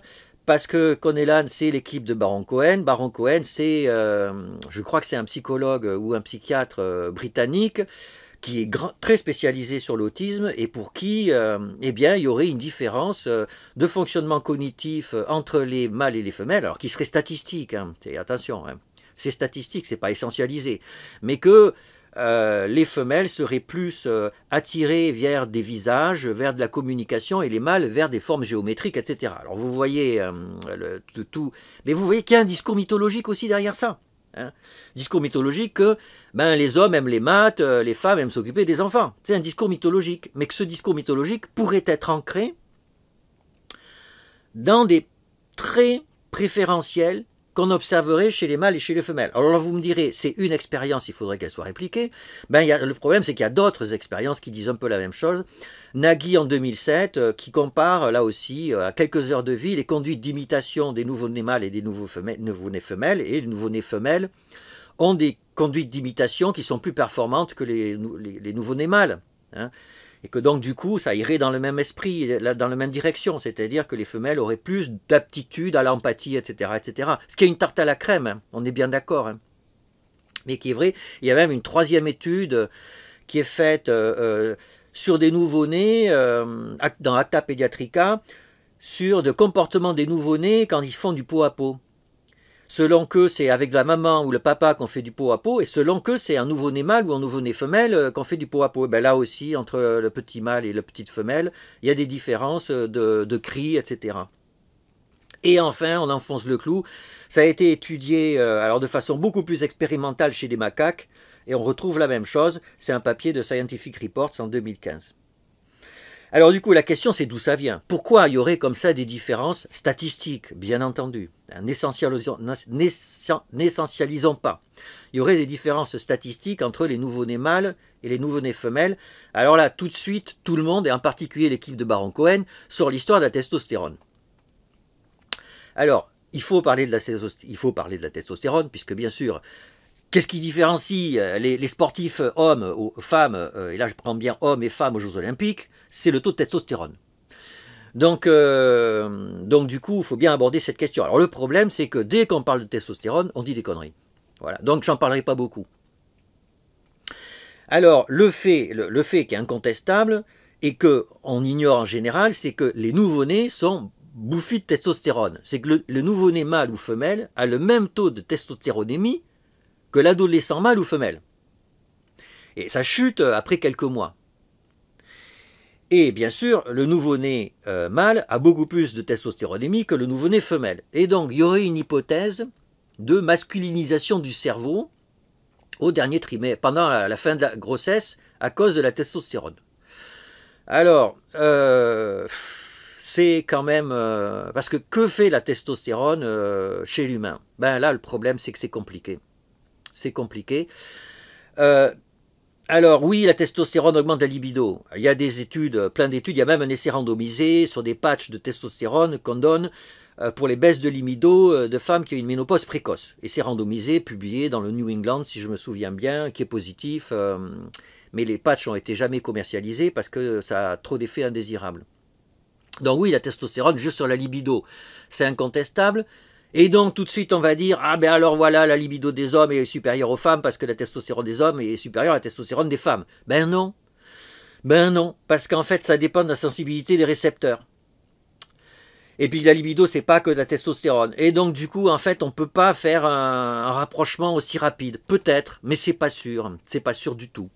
Parce que Connelan, c'est l'équipe de Baron Cohen. Baron Cohen, c'est, je crois que c'est un psychologue ou un psychiatre britannique qui est très spécialisé sur l'autisme et pour qui eh bien, il y aurait une différence de fonctionnement cognitif entre les mâles et les femelles, alors qui serait statistique, hein, attention, hein, c'est statistique, c'est pas essentialisé, mais que les femelles seraient plus attirées vers des visages, vers de la communication, et les mâles vers des formes géométriques, etc. Alors vous voyez tout, mais vous voyez qu'il y a un discours mythologique aussi derrière ça. Hein. Discours mythologique que les hommes aiment les maths, les femmes aiment s'occuper des enfants. C'est un discours mythologique, mais que ce discours mythologique pourrait être ancré dans des traits préférentiels qu'on observerait chez les mâles et chez les femelles. Alors là, vous me direz, c'est une expérience, il faudrait qu'elle soit répliquée. Le problème, c'est qu'il y a d'autres expériences qui disent un peu la même chose. Nagy, en 2007, qui compare, là aussi, à quelques heures de vie, les conduites d'imitation des nouveau-nés mâles et des nouveau-nés femelles. Et les nouveau-nés femelles ont des conduites d'imitation qui sont plus performantes que les nouveau-nés mâles. Hein. Et que donc, du coup, ça irait dans le même esprit, dans la même direction. C'est-à-dire que les femelles auraient plus d'aptitude à l'empathie, etc., etc. Ce qui est une tarte à la crème, hein. On est bien d'accord. Hein. Mais qui est vrai, il y a même une troisième étude qui est faite sur des nouveau-nés, dans Acta Pediatrica, sur le comportement des nouveau-nés quand ils font du pot à pot. Selon que c'est avec la maman ou le papa qu'on fait du pot à pot, et selon que c'est un nouveau-né mâle ou un nouveau-né femelle qu'on fait du pot à pot. Et ben là aussi, entre le petit mâle et la petite femelle, il y a des différences de cris, etc. Et enfin, on enfonce le clou, ça a été étudié alors de façon beaucoup plus expérimentale chez les macaques, et on retrouve la même chose, c'est un papier de Scientific Reports en 2015. Alors du coup, la question c'est d'où ça vient. Pourquoi il y aurait comme ça des différences statistiques, bien entendu. N'essentialisons pas. Il y aurait des différences statistiques entre les nouveau-nés mâles et les nouveau-nés femelles. Alors là, tout de suite, tout le monde, et en particulier l'équipe de Baron Cohen, sort l'histoire de la testostérone. Alors, il faut parler de la testostérone, puisque bien sûr, qu'est-ce qui différencie les sportifs hommes ou femmes, et là je prends bien hommes et femmes aux Jeux Olympiques, c'est le taux de testostérone. Donc du coup, il faut bien aborder cette question. Alors le problème, c'est que dès qu'on parle de testostérone, on dit des conneries. Voilà. Donc j'en parlerai pas beaucoup. Alors le fait qui est incontestable et qu'on ignore en général, c'est que les nouveau-nés sont bouffis de testostérone. C'est que le nouveau-né mâle ou femelle a le même taux de testostéronémie que l'adolescent mâle ou femelle. Et ça chute après quelques mois. Et bien sûr, le nouveau-né mâle a beaucoup plus de testostéronémie que le nouveau-né femelle. Et donc, il y aurait une hypothèse de masculinisation du cerveau au dernier trimestre, pendant la fin de la grossesse, à cause de la testostérone. Alors, c'est quand même... parce que fait la testostérone chez l'humain? Ben là, le problème, c'est que c'est compliqué. C'est compliqué. Alors oui, la testostérone augmente la libido. Il y a des études, plein d'études, il y a même un essai randomisé sur des patchs de testostérone qu'on donne pour les baisses de libido de femmes qui ont une ménopause précoce. Essai randomisé, publié dans le New England, si je me souviens bien, qui est positif, mais les patchs n'ont été jamais commercialisés parce que ça a trop d'effets indésirables. Donc oui, la testostérone joue sur la libido, c'est incontestable. Et donc tout de suite on va dire, ah ben alors voilà, la libido des hommes est supérieure aux femmes parce que la testostérone des hommes est supérieure à la testostérone des femmes. Ben non, parce qu'en fait ça dépend de la sensibilité des récepteurs. Et puis la libido c'est pas que de la testostérone. Et donc du coup en fait on peut pas faire un rapprochement aussi rapide. Peut-être, mais c'est pas sûr du tout.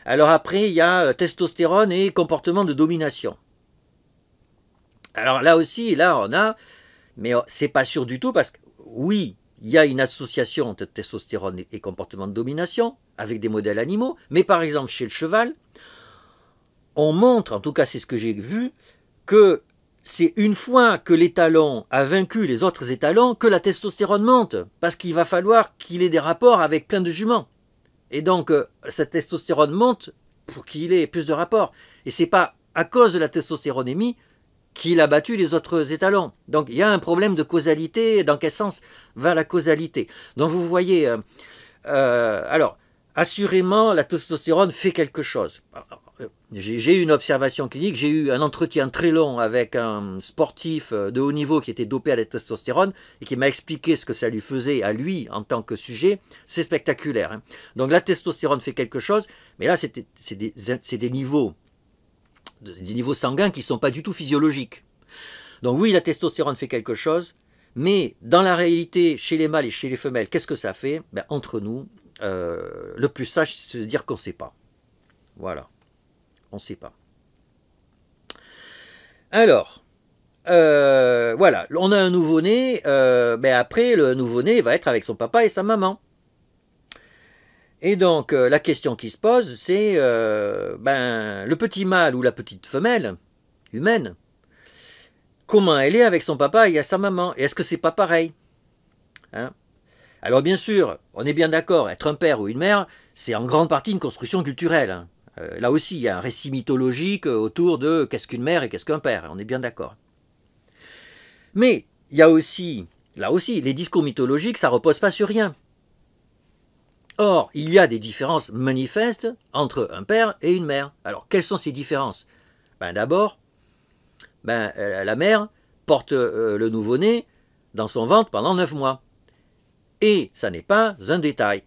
Alors après il y a testostérone et comportement de domination. Alors là aussi, là on a... Mais c'est pas sûr du tout parce que, oui, il y a une association entre testostérone et comportement de domination avec des modèles animaux, mais par exemple chez le cheval, on montre, en tout cas c'est ce que j'ai vu, que c'est une fois que l'étalon a vaincu les autres étalons que la testostérone monte, parce qu'il va falloir qu'il ait des rapports avec plein de juments. Et donc cette testostérone monte pour qu'il ait plus de rapports. Et c'est pas à cause de la testostéronémie qu'il a battu les autres étalons. Donc il y a un problème de causalité. Dans quel sens va la causalité? Donc vous voyez, alors assurément la testostérone fait quelque chose. J'ai eu une observation clinique, j'ai eu un entretien très long avec un sportif de haut niveau qui était dopé à la testostérone et qui m'a expliqué ce que ça lui faisait à lui en tant que sujet. C'est spectaculaire. Hein. Donc la testostérone fait quelque chose, mais là c'est des niveaux sanguins qui ne sont pas du tout physiologiques. Donc oui, la testostérone fait quelque chose, mais dans la réalité, chez les mâles et chez les femelles, qu'est-ce que ça fait? Ben, entre nous, le plus sage, c'est de dire qu'on ne sait pas. Voilà, on ne sait pas. Alors, voilà, on a un nouveau-né, ben après, le nouveau-né va être avec son papa et sa maman. Et donc, la question qui se pose, c'est le petit mâle ou la petite femelle humaine, comment elle est avec son papa et sa maman? Et est-ce que c'est pas pareil? Hein? Alors bien sûr, on est bien d'accord, être un père ou une mère, c'est en grande partie une construction culturelle. Hein. Là aussi, il y a un récit mythologique autour de qu'est-ce qu'une mère et qu'est-ce qu'un père, on est bien d'accord. Mais il y a aussi, là aussi, les discours mythologiques, ça ne repose pas sur rien. Or, il y a des différences manifestes entre un père et une mère. Alors, quelles sont ces différences? D'abord, la mère porte le nouveau-né dans son ventre pendant 9 mois. Et ça n'est pas un détail.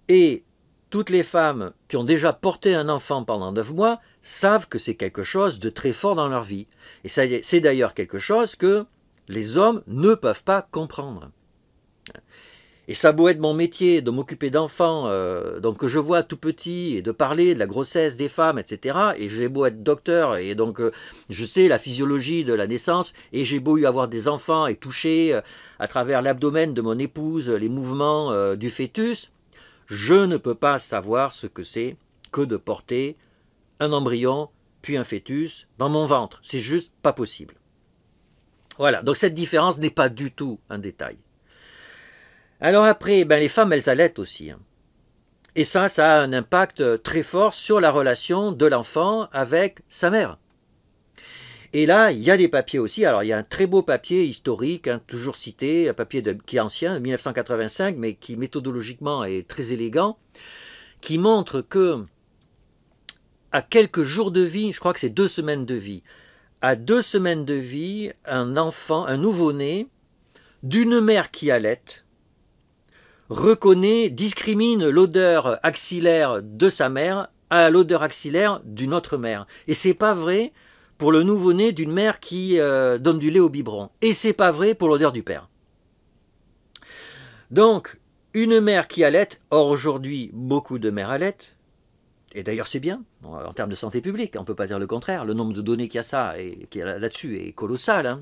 Et toutes les femmes qui ont déjà porté un enfant pendant 9 mois savent que c'est quelque chose de très fort dans leur vie. Et c'est d'ailleurs quelque chose que les hommes ne peuvent pas comprendre. Et ça a beau être mon métier de m'occuper d'enfants, donc que je vois tout petit, et de parler de la grossesse des femmes, etc. Et j'ai beau être docteur, et donc je sais la physiologie de la naissance, et j'ai beau y avoir des enfants et toucher à travers l'abdomen de mon épouse les mouvements du fœtus, je ne peux pas savoir ce que c'est que de porter un embryon, puis un fœtus dans mon ventre. C'est juste pas possible. Voilà, donc cette différence n'est pas du tout un détail. Alors après, les femmes, elles allaitent aussi. Et ça a un impact très fort sur la relation de l'enfant avec sa mère. Et là, il y a des papiers aussi. Alors, il y a un très beau papier historique, toujours cité, un papier qui est ancien, de 1985, mais qui méthodologiquement est très élégant, qui montre que à quelques jours de vie, je crois que c'est 2 semaines de vie, à 2 semaines de vie, un enfant, un nouveau-né, d'une mère qui allaite, discrimine l'odeur axillaire de sa mère à l'odeur axillaire d'une autre mère. Et c'est pas vrai pour le nouveau-né d'une mère qui donne du lait au biberon. Et c'est pas vrai pour l'odeur du père. Donc, une mère qui allaite, or aujourd'hui, beaucoup de mères allaitent, et d'ailleurs c'est bien, en termes de santé publique, on ne peut pas dire le contraire, le nombre de données qu'il y a ça, et qu'il y a là-dessus est colossal, hein.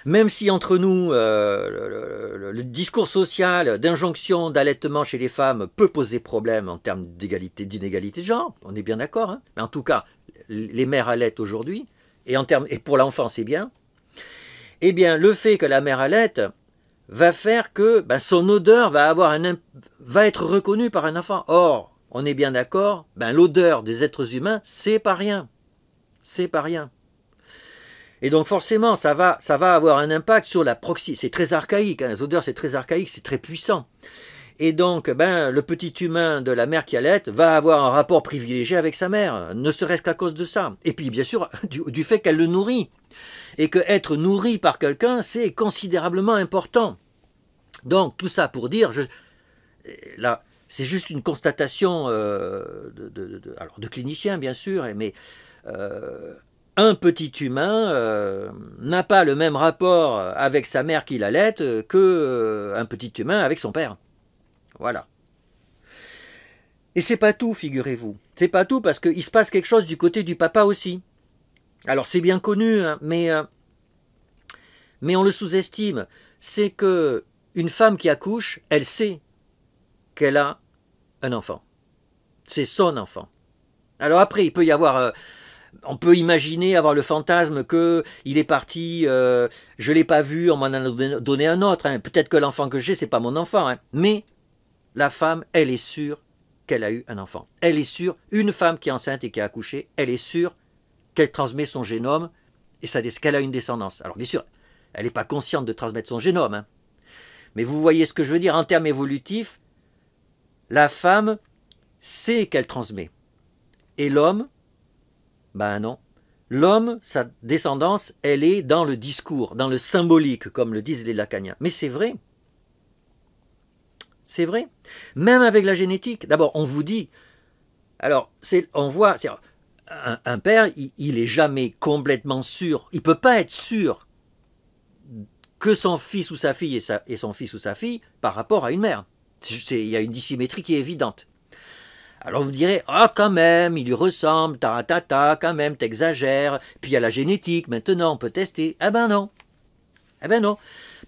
Même si entre nous, le discours social d'injonction d'allaitement chez les femmes peut poser problème en termes d'inégalité de genre, on est bien d'accord, hein, mais en tout cas, les mères allaitent aujourd'hui, et pour l'enfant c'est bien, eh bien le fait que la mère allaite va faire que son odeur va être reconnue par un enfant. Or, on est bien d'accord, l'odeur des êtres humains, c'est pas rien. C'est pas rien. Et donc forcément, ça va avoir un impact sur la proximité. C'est très archaïque, hein, les odeurs c'est très archaïque, c'est très puissant. Et donc, le petit humain de la mère qui allaite va avoir un rapport privilégié avec sa mère, ne serait-ce qu'à cause de ça. Et puis bien sûr, du fait qu'elle le nourrit. Et que être nourri par quelqu'un, c'est considérablement important. Donc tout ça pour dire, là, c'est juste une constatation alors de clinicien bien sûr, mais un petit humain n'a pas le même rapport avec sa mère qui l'allaite qu'un petit humain avec son père. Voilà. Et c'est pas tout, figurez-vous. C'est pas tout parce qu'il se passe quelque chose du côté du papa aussi. Alors c'est bien connu, hein, mais on le sous-estime. C'est que une femme qui accouche, elle sait qu'elle a un enfant. C'est son enfant. Alors après, il peut y avoir... on peut imaginer avoir le fantasme qu'il est parti, je ne l'ai pas vu, on m'en a donné un autre. Hein. Peut-être que l'enfant que j'ai, ce n'est pas mon enfant. Hein. Mais la femme, elle est sûre qu'elle a eu un enfant. Elle est sûre, une femme qui est enceinte et qui a accouché, elle est sûre qu'elle transmet son génome et qu'elle a une descendance. Alors bien sûr, elle n'est pas consciente de transmettre son génome. Hein. Mais vous voyez ce que je veux dire, en termes évolutifs, la femme sait qu'elle transmet. Et l'homme, non. L'homme, sa descendance, elle est dans le discours, dans le symbolique, comme le disent les lacaniens. Mais c'est vrai. C'est vrai. Même avec la génétique. D'abord, on vous dit... Alors, on voit... Un père, il n'est jamais complètement sûr. Il ne peut pas être sûr que son fils ou sa fille est son fils ou sa fille par rapport à une mère. Il y a une dissymétrie qui est évidente. Alors vous me direz, quand même, il lui ressemble, quand même, t'exagères. Puis il y a la génétique, maintenant on peut tester. Eh ben non.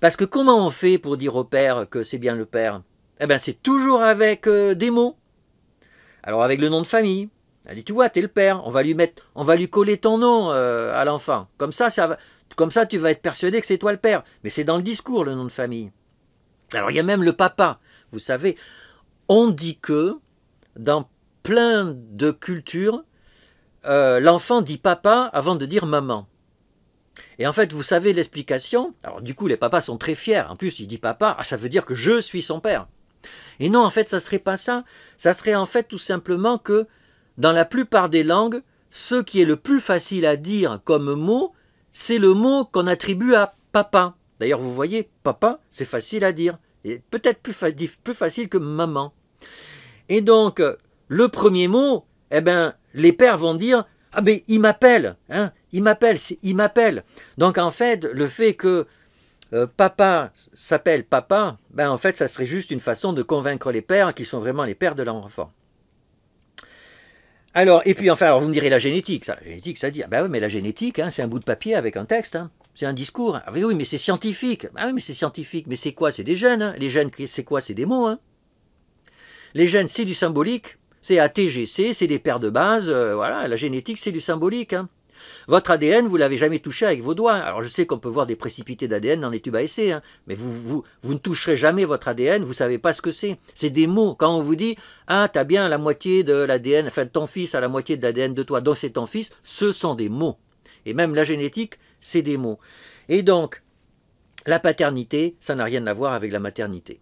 Parce que comment on fait pour dire au père que c'est bien le père? Eh ben c'est toujours avec des mots. Alors avec le nom de famille. Elle dit, tu vois, t'es le père, on va lui coller ton nom à l'enfant. Comme ça, tu vas être persuadé que c'est toi le père. Mais c'est dans le discours, le nom de famille. Alors il y a même le papa. Vous savez, on dit que dans plein de cultures, l'enfant dit papa avant de dire maman. Et en fait, vous savez l'explication. Alors du coup, les papas sont très fiers. En plus, il dit papa, ça veut dire que je suis son père. Et non, en fait, ça serait pas ça. Ça serait en fait tout simplement que dans la plupart des langues, ce qui est le plus facile à dire comme mot, c'est le mot qu'on attribue à papa. D'ailleurs, vous voyez, papa, c'est facile à dire. Et peut-être plus facile que maman. Et donc, le premier mot, eh ben, les pères vont dire « Ah ben, il m'appelle, hein, il m'appelle ». Donc en fait, le fait que papa s'appelle papa, ben en fait, ça serait juste une façon de convaincre les pères qui sont vraiment les pères de l'enfant. Alors, et puis enfin, alors vous me direz la génétique, ça dit, ah ben oui, mais la génétique, hein, c'est un bout de papier avec un texte, hein, c'est un discours. Ah oui, mais c'est scientifique. Ah oui, mais c'est scientifique. Mais c'est quoi? C'est des gènes. Hein. Les gènes, c'est quoi? C'est des mots. Hein. Les gènes, c'est du symbolique. C'est ATGC, c'est des paires de base. Voilà, la génétique, c'est du symbolique. Hein. Votre ADN, vous ne l'avez jamais touché avec vos doigts. Alors je sais qu'on peut voir des précipités d'ADN dans les tubes à essai, hein, mais vous ne toucherez jamais votre ADN, vous ne savez pas ce que c'est. C'est des mots. Quand on vous dit « Ah, tu as bien la moitié de l'ADN, enfin ton fils a la moitié de l'ADN de toi, donc c'est ton fils », ce sont des mots. Et même la génétique, c'est des mots. Et donc, la paternité, ça n'a rien à voir avec la maternité.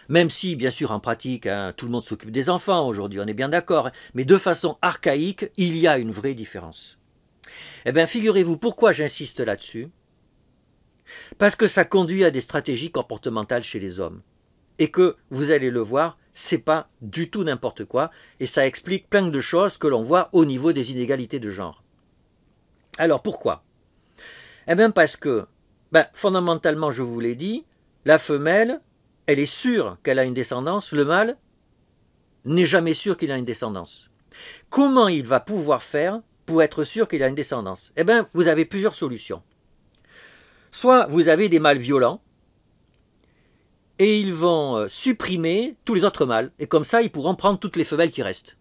Même si, bien sûr, en pratique, hein, tout le monde s'occupe des enfants aujourd'hui, on est bien d'accord, hein, mais de façon archaïque, il y a une vraie différence. Eh bien, figurez-vous pourquoi j'insiste là-dessus. Parce que ça conduit à des stratégies comportementales chez les hommes. Et que, vous allez le voir, c'est pas du tout n'importe quoi, et ça explique plein de choses que l'on voit au niveau des inégalités de genre. Alors, pourquoi? Eh bien, parce que, fondamentalement, je vous l'ai dit, la femelle, elle est sûre qu'elle a une descendance, le mâle n'est jamais sûr qu'il a une descendance. Comment il va pouvoir faire pour être sûr qu'il a une descendance? Eh bien, vous avez plusieurs solutions. Soit vous avez des mâles violents, et ils vont supprimer tous les autres mâles, et comme ça, ils pourront prendre toutes les femelles qui restent.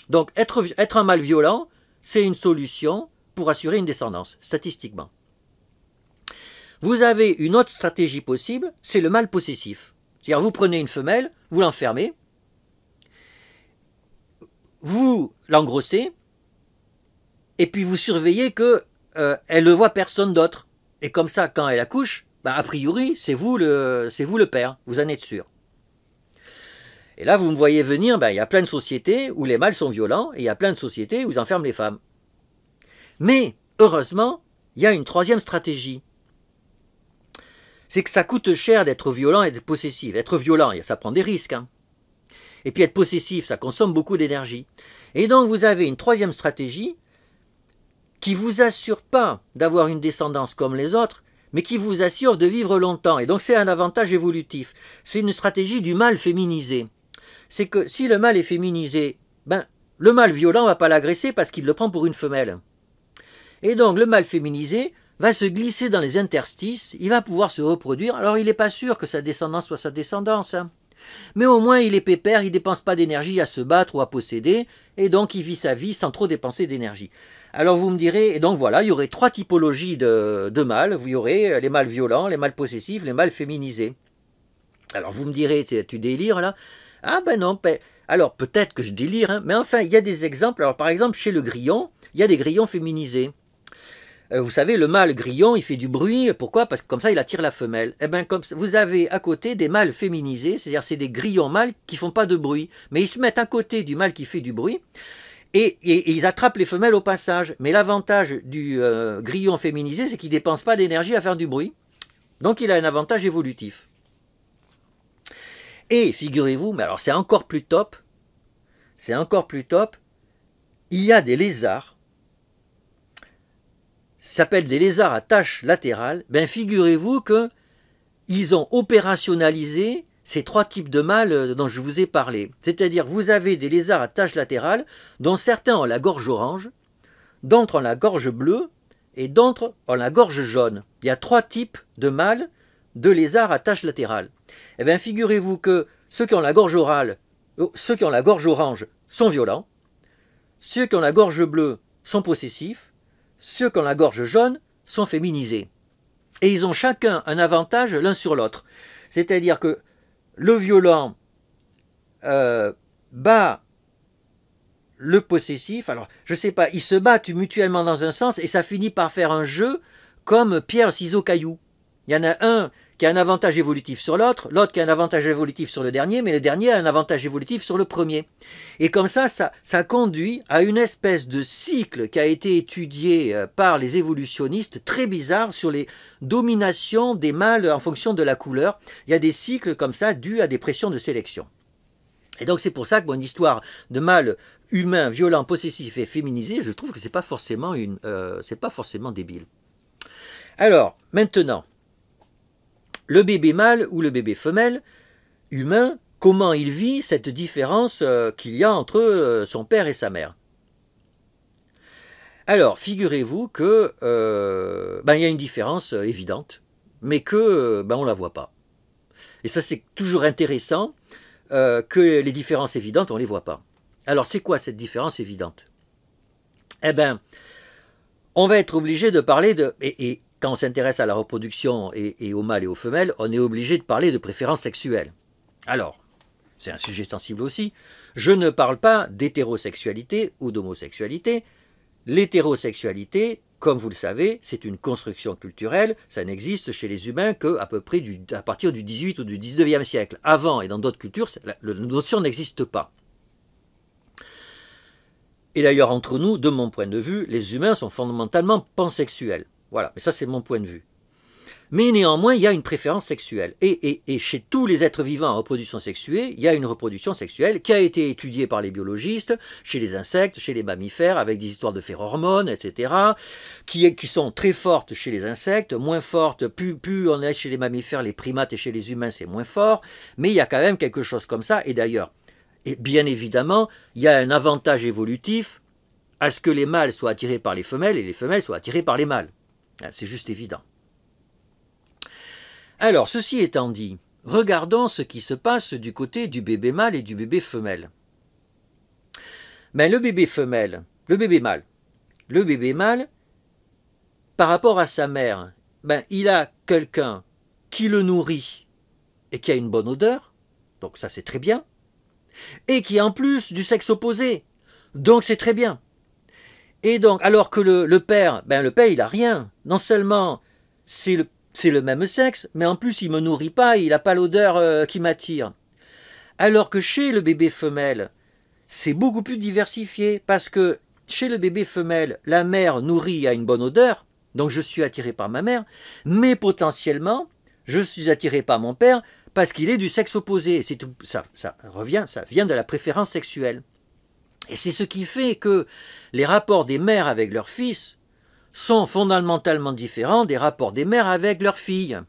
Donc, être un mâle violent, c'est une solution pour assurer une descendance, statistiquement. Vous avez une autre stratégie possible, c'est le mâle possessif. C'est-à-dire, vous prenez une femelle, vous l'enfermez, vous l'engrossez, et puis vous surveillez qu'elle ne voit personne d'autre. Et comme ça, quand elle accouche, a priori, c'est vous le père, vous en êtes sûr. Et là, vous me voyez venir, il y a plein de sociétés où les mâles sont violents, et il y a plein de sociétés où ils enferment les femmes. Mais, heureusement, il y a une troisième stratégie. C'est que ça coûte cher d'être violent et d'être possessif. Être violent, ça prend des risques. Hein. Et puis être possessif, ça consomme beaucoup d'énergie. Et donc vous avez une troisième stratégie qui ne vous assure pas d'avoir une descendance comme les autres, mais qui vous assure de vivre longtemps. Et donc c'est un avantage évolutif. C'est une stratégie du mâle féminisé. C'est que si le mâle est féminisé, le mâle violent ne va pas l'agresser parce qu'il le prend pour une femelle. Et donc le mâle féminisé va se glisser dans les interstices, il va pouvoir se reproduire. Alors il n'est pas sûr que sa descendance soit sa descendance. Hein. Mais au moins il est pépère, il ne dépense pas d'énergie à se battre ou à posséder, et donc il vit sa vie sans trop dépenser d'énergie. Alors vous me direz, et donc voilà, il y aurait trois typologies de mâles. Vous y aurez les mâles violents, les mâles possessifs, les mâles féminisés. Alors vous me direz, tu délires là? Ah ben non, alors peut-être que je délire, hein, mais enfin il y a des exemples. Alors par exemple chez le grillon, il y a des grillons féminisés. Vous savez, le mâle grillon, il fait du bruit. Pourquoi? Parce que comme ça, il attire la femelle. Eh bien, comme vous avez à côté des mâles féminisés, c'est-à-dire c'est des grillons mâles qui font pas de bruit. Mais ils se mettent à côté du mâle qui fait du bruit et ils attrapent les femelles au passage. Mais l'avantage du grillon féminisé, c'est qu'il ne dépense pas d'énergie à faire du bruit. Donc, il a un avantage évolutif. Et figurez-vous, mais alors c'est encore plus top, il y a des lézards, ça s'appelle des lézards à taches latérales, figurez-vous qu'ils ont opérationnalisé ces trois types de mâles dont je vous ai parlé. C'est-à-dire, vous avez des lézards à taches latérales, dont certains ont la gorge orange, d'autres ont la gorge bleue, et d'autres ont la gorge jaune. Il y a trois types de mâles de lézards à taches latérales. Eh bien, figurez-vous que ceux qui ont la gorge orange sont violents, ceux qui ont la gorge bleue sont possessifs, ceux qui ont la gorge jaune sont féminisés. Et ils ont chacun un avantage l'un sur l'autre. C'est-à-dire que le violent bat le possessif. Alors, je ne sais pas, ils se battent mutuellement dans un sens et ça finit par faire un jeu comme pierre, ciseaux, caillou. Il y en a un qui a un avantage évolutif sur l'autre, l'autre qui a un avantage évolutif sur le dernier, mais le dernier a un avantage évolutif sur le premier. Et comme ça conduit à une espèce de cycle qui a été étudié par les évolutionnistes, très bizarre, sur les dominations des mâles en fonction de la couleur. Il y a des cycles comme ça dus à des pressions de sélection. Et donc c'est pour ça que mon histoire de mâle humain, violent, possessif et féminisé, je trouve que c'est pas forcément débile. Alors, maintenant, le bébé mâle ou le bébé femelle humain, comment il vit cette différence qu'il y a entre son père et sa mère? Alors, figurez-vous que il y a une différence évidente, mais que on ne la voit pas. Et ça, c'est toujours intéressant que les différences évidentes, on ne les voit pas. Alors, c'est quoi cette différence évidente? Eh bien, on va être obligé de parler de... Et quand on s'intéresse à la reproduction et aux mâles et aux femelles, on est obligé de parler de préférences sexuelles. Alors, c'est un sujet sensible aussi. Je ne parle pas d'hétérosexualité ou d'homosexualité. L'hétérosexualité, comme vous le savez, c'est une construction culturelle. Ça n'existe chez les humains qu'à peu près à partir du 18 ou du 19e siècle. Avant et dans d'autres cultures, la notion n'existe pas. Et d'ailleurs, entre nous, de mon point de vue, les humains sont fondamentalement pansexuels. Voilà, mais ça c'est mon point de vue. Mais néanmoins, il y a une préférence sexuelle. Et chez tous les êtres vivants en reproduction sexuée, il y a une reproduction sexuelle qui a été étudiée par les biologistes, chez les insectes, chez les mammifères, avec des histoires de phéromone, etc., qui sont très fortes chez les insectes, moins fortes, plus on est chez les mammifères, les primates et chez les humains, c'est moins fort, mais il y a quand même quelque chose comme ça. Et d'ailleurs, bien évidemment, il y a un avantage évolutif à ce que les mâles soient attirés par les femelles et les femelles soient attirées par les mâles. C'est juste évident. Alors, ceci étant dit, regardons ce qui se passe du côté du bébé mâle et du bébé femelle. Le bébé mâle, par rapport à sa mère, il a quelqu'un qui le nourrit et qui a une bonne odeur, donc ça c'est très bien, et qui est en plus du sexe opposé, donc c'est très bien. Et donc, alors que le père, il a rien. Non seulement c'est le même sexe, mais en plus il me nourrit pas, il n'a pas l'odeur qui m'attire. Alors que chez le bébé femelle, c'est beaucoup plus diversifié, parce que chez le bébé femelle, la mère nourrit à une bonne odeur, donc je suis attiré par ma mère, mais potentiellement, je suis attiré par mon père parce qu'il est du sexe opposé. Ça vient de la préférence sexuelle. Et c'est ce qui fait que les rapports des mères avec leurs fils sont fondamentalement différents des rapports des mères avec leurs filles.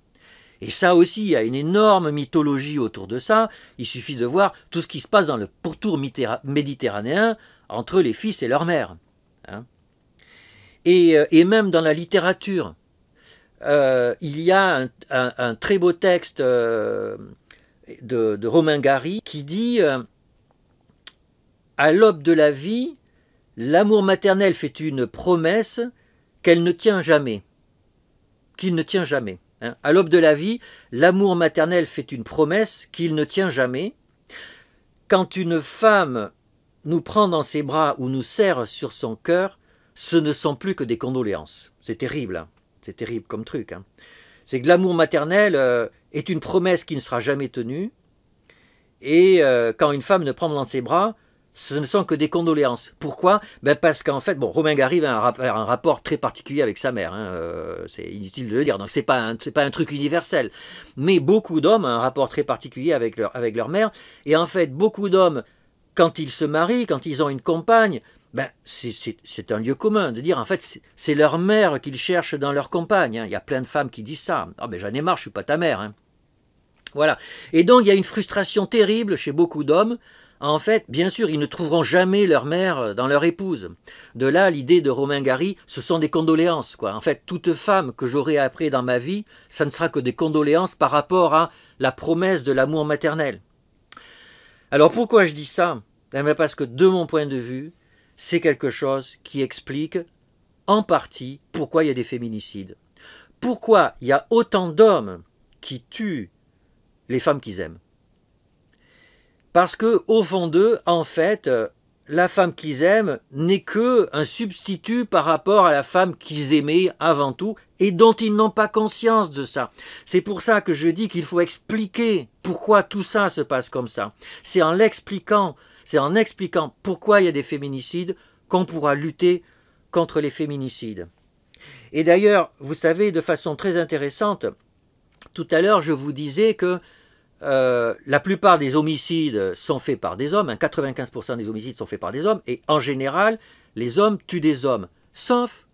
Et ça aussi, il y a une énorme mythologie autour de ça. Il suffit de voir tout ce qui se passe dans le pourtour méditerranéen entre les fils et leurs mères. Et même dans la littérature, il y a un très beau texte de Romain Gary qui dit à l'aube de la vie, l'amour maternel fait une promesse qu'il ne tient jamais. À l'aube de la vie, l'amour maternel fait une promesse qu'il ne tient jamais. Quand une femme nous prend dans ses bras ou nous serre sur son cœur, ce ne sont plus que des condoléances. C'est terrible, c'est terrible comme truc. C'est que l'amour maternel est une promesse qui ne sera jamais tenue. Et quand une femme ne prend dans ses bras, ce ne sont que des condoléances. Pourquoi? Parce qu'en fait, Romain Gary a un rapport très particulier avec sa mère. C'est inutile de le dire. Donc c'est pas un truc universel. Mais beaucoup d'hommes ont un rapport très particulier avec leur mère. Et en fait, beaucoup d'hommes, quand ils se marient, quand ils ont une compagne, c'est un lieu commun de dire en fait c'est leur mère qu'ils cherchent dans leur compagne. Il y a plein de femmes qui disent ça. J'en ai marre, je suis pas ta mère. Voilà. Et donc il y a une frustration terrible chez beaucoup d'hommes. En fait, bien sûr, ils ne trouveront jamais leur mère dans leur épouse. De là, l'idée de Romain Gary, ce sont des condoléances, quoi. En fait, toute femme que j'aurai après dans ma vie, ça ne sera que des condoléances par rapport à la promesse de l'amour maternel. Alors pourquoi je dis ça? Parce que de mon point de vue, c'est quelque chose qui explique en partie pourquoi il y a des féminicides. Pourquoi il y a autant d'hommes qui tuent les femmes qu'ils aiment. Parce que au fond d'eux, en fait, la femme qu'ils aiment n'est qu'un substitut par rapport à la femme qu'ils aimaient avant tout et dont ils n'ont pas conscience de ça. C'est pour ça que je dis qu'il faut expliquer pourquoi tout ça se passe comme ça. C'est en l'expliquant pourquoi il y a des féminicides qu'on pourra lutter contre les féminicides. Et d'ailleurs, vous savez, de façon très intéressante, tout à l'heure je vous disais que la plupart des homicides sont faits par des hommes, hein, 95% des homicides sont faits par des hommes, et en général, les hommes tuent des hommes, sauf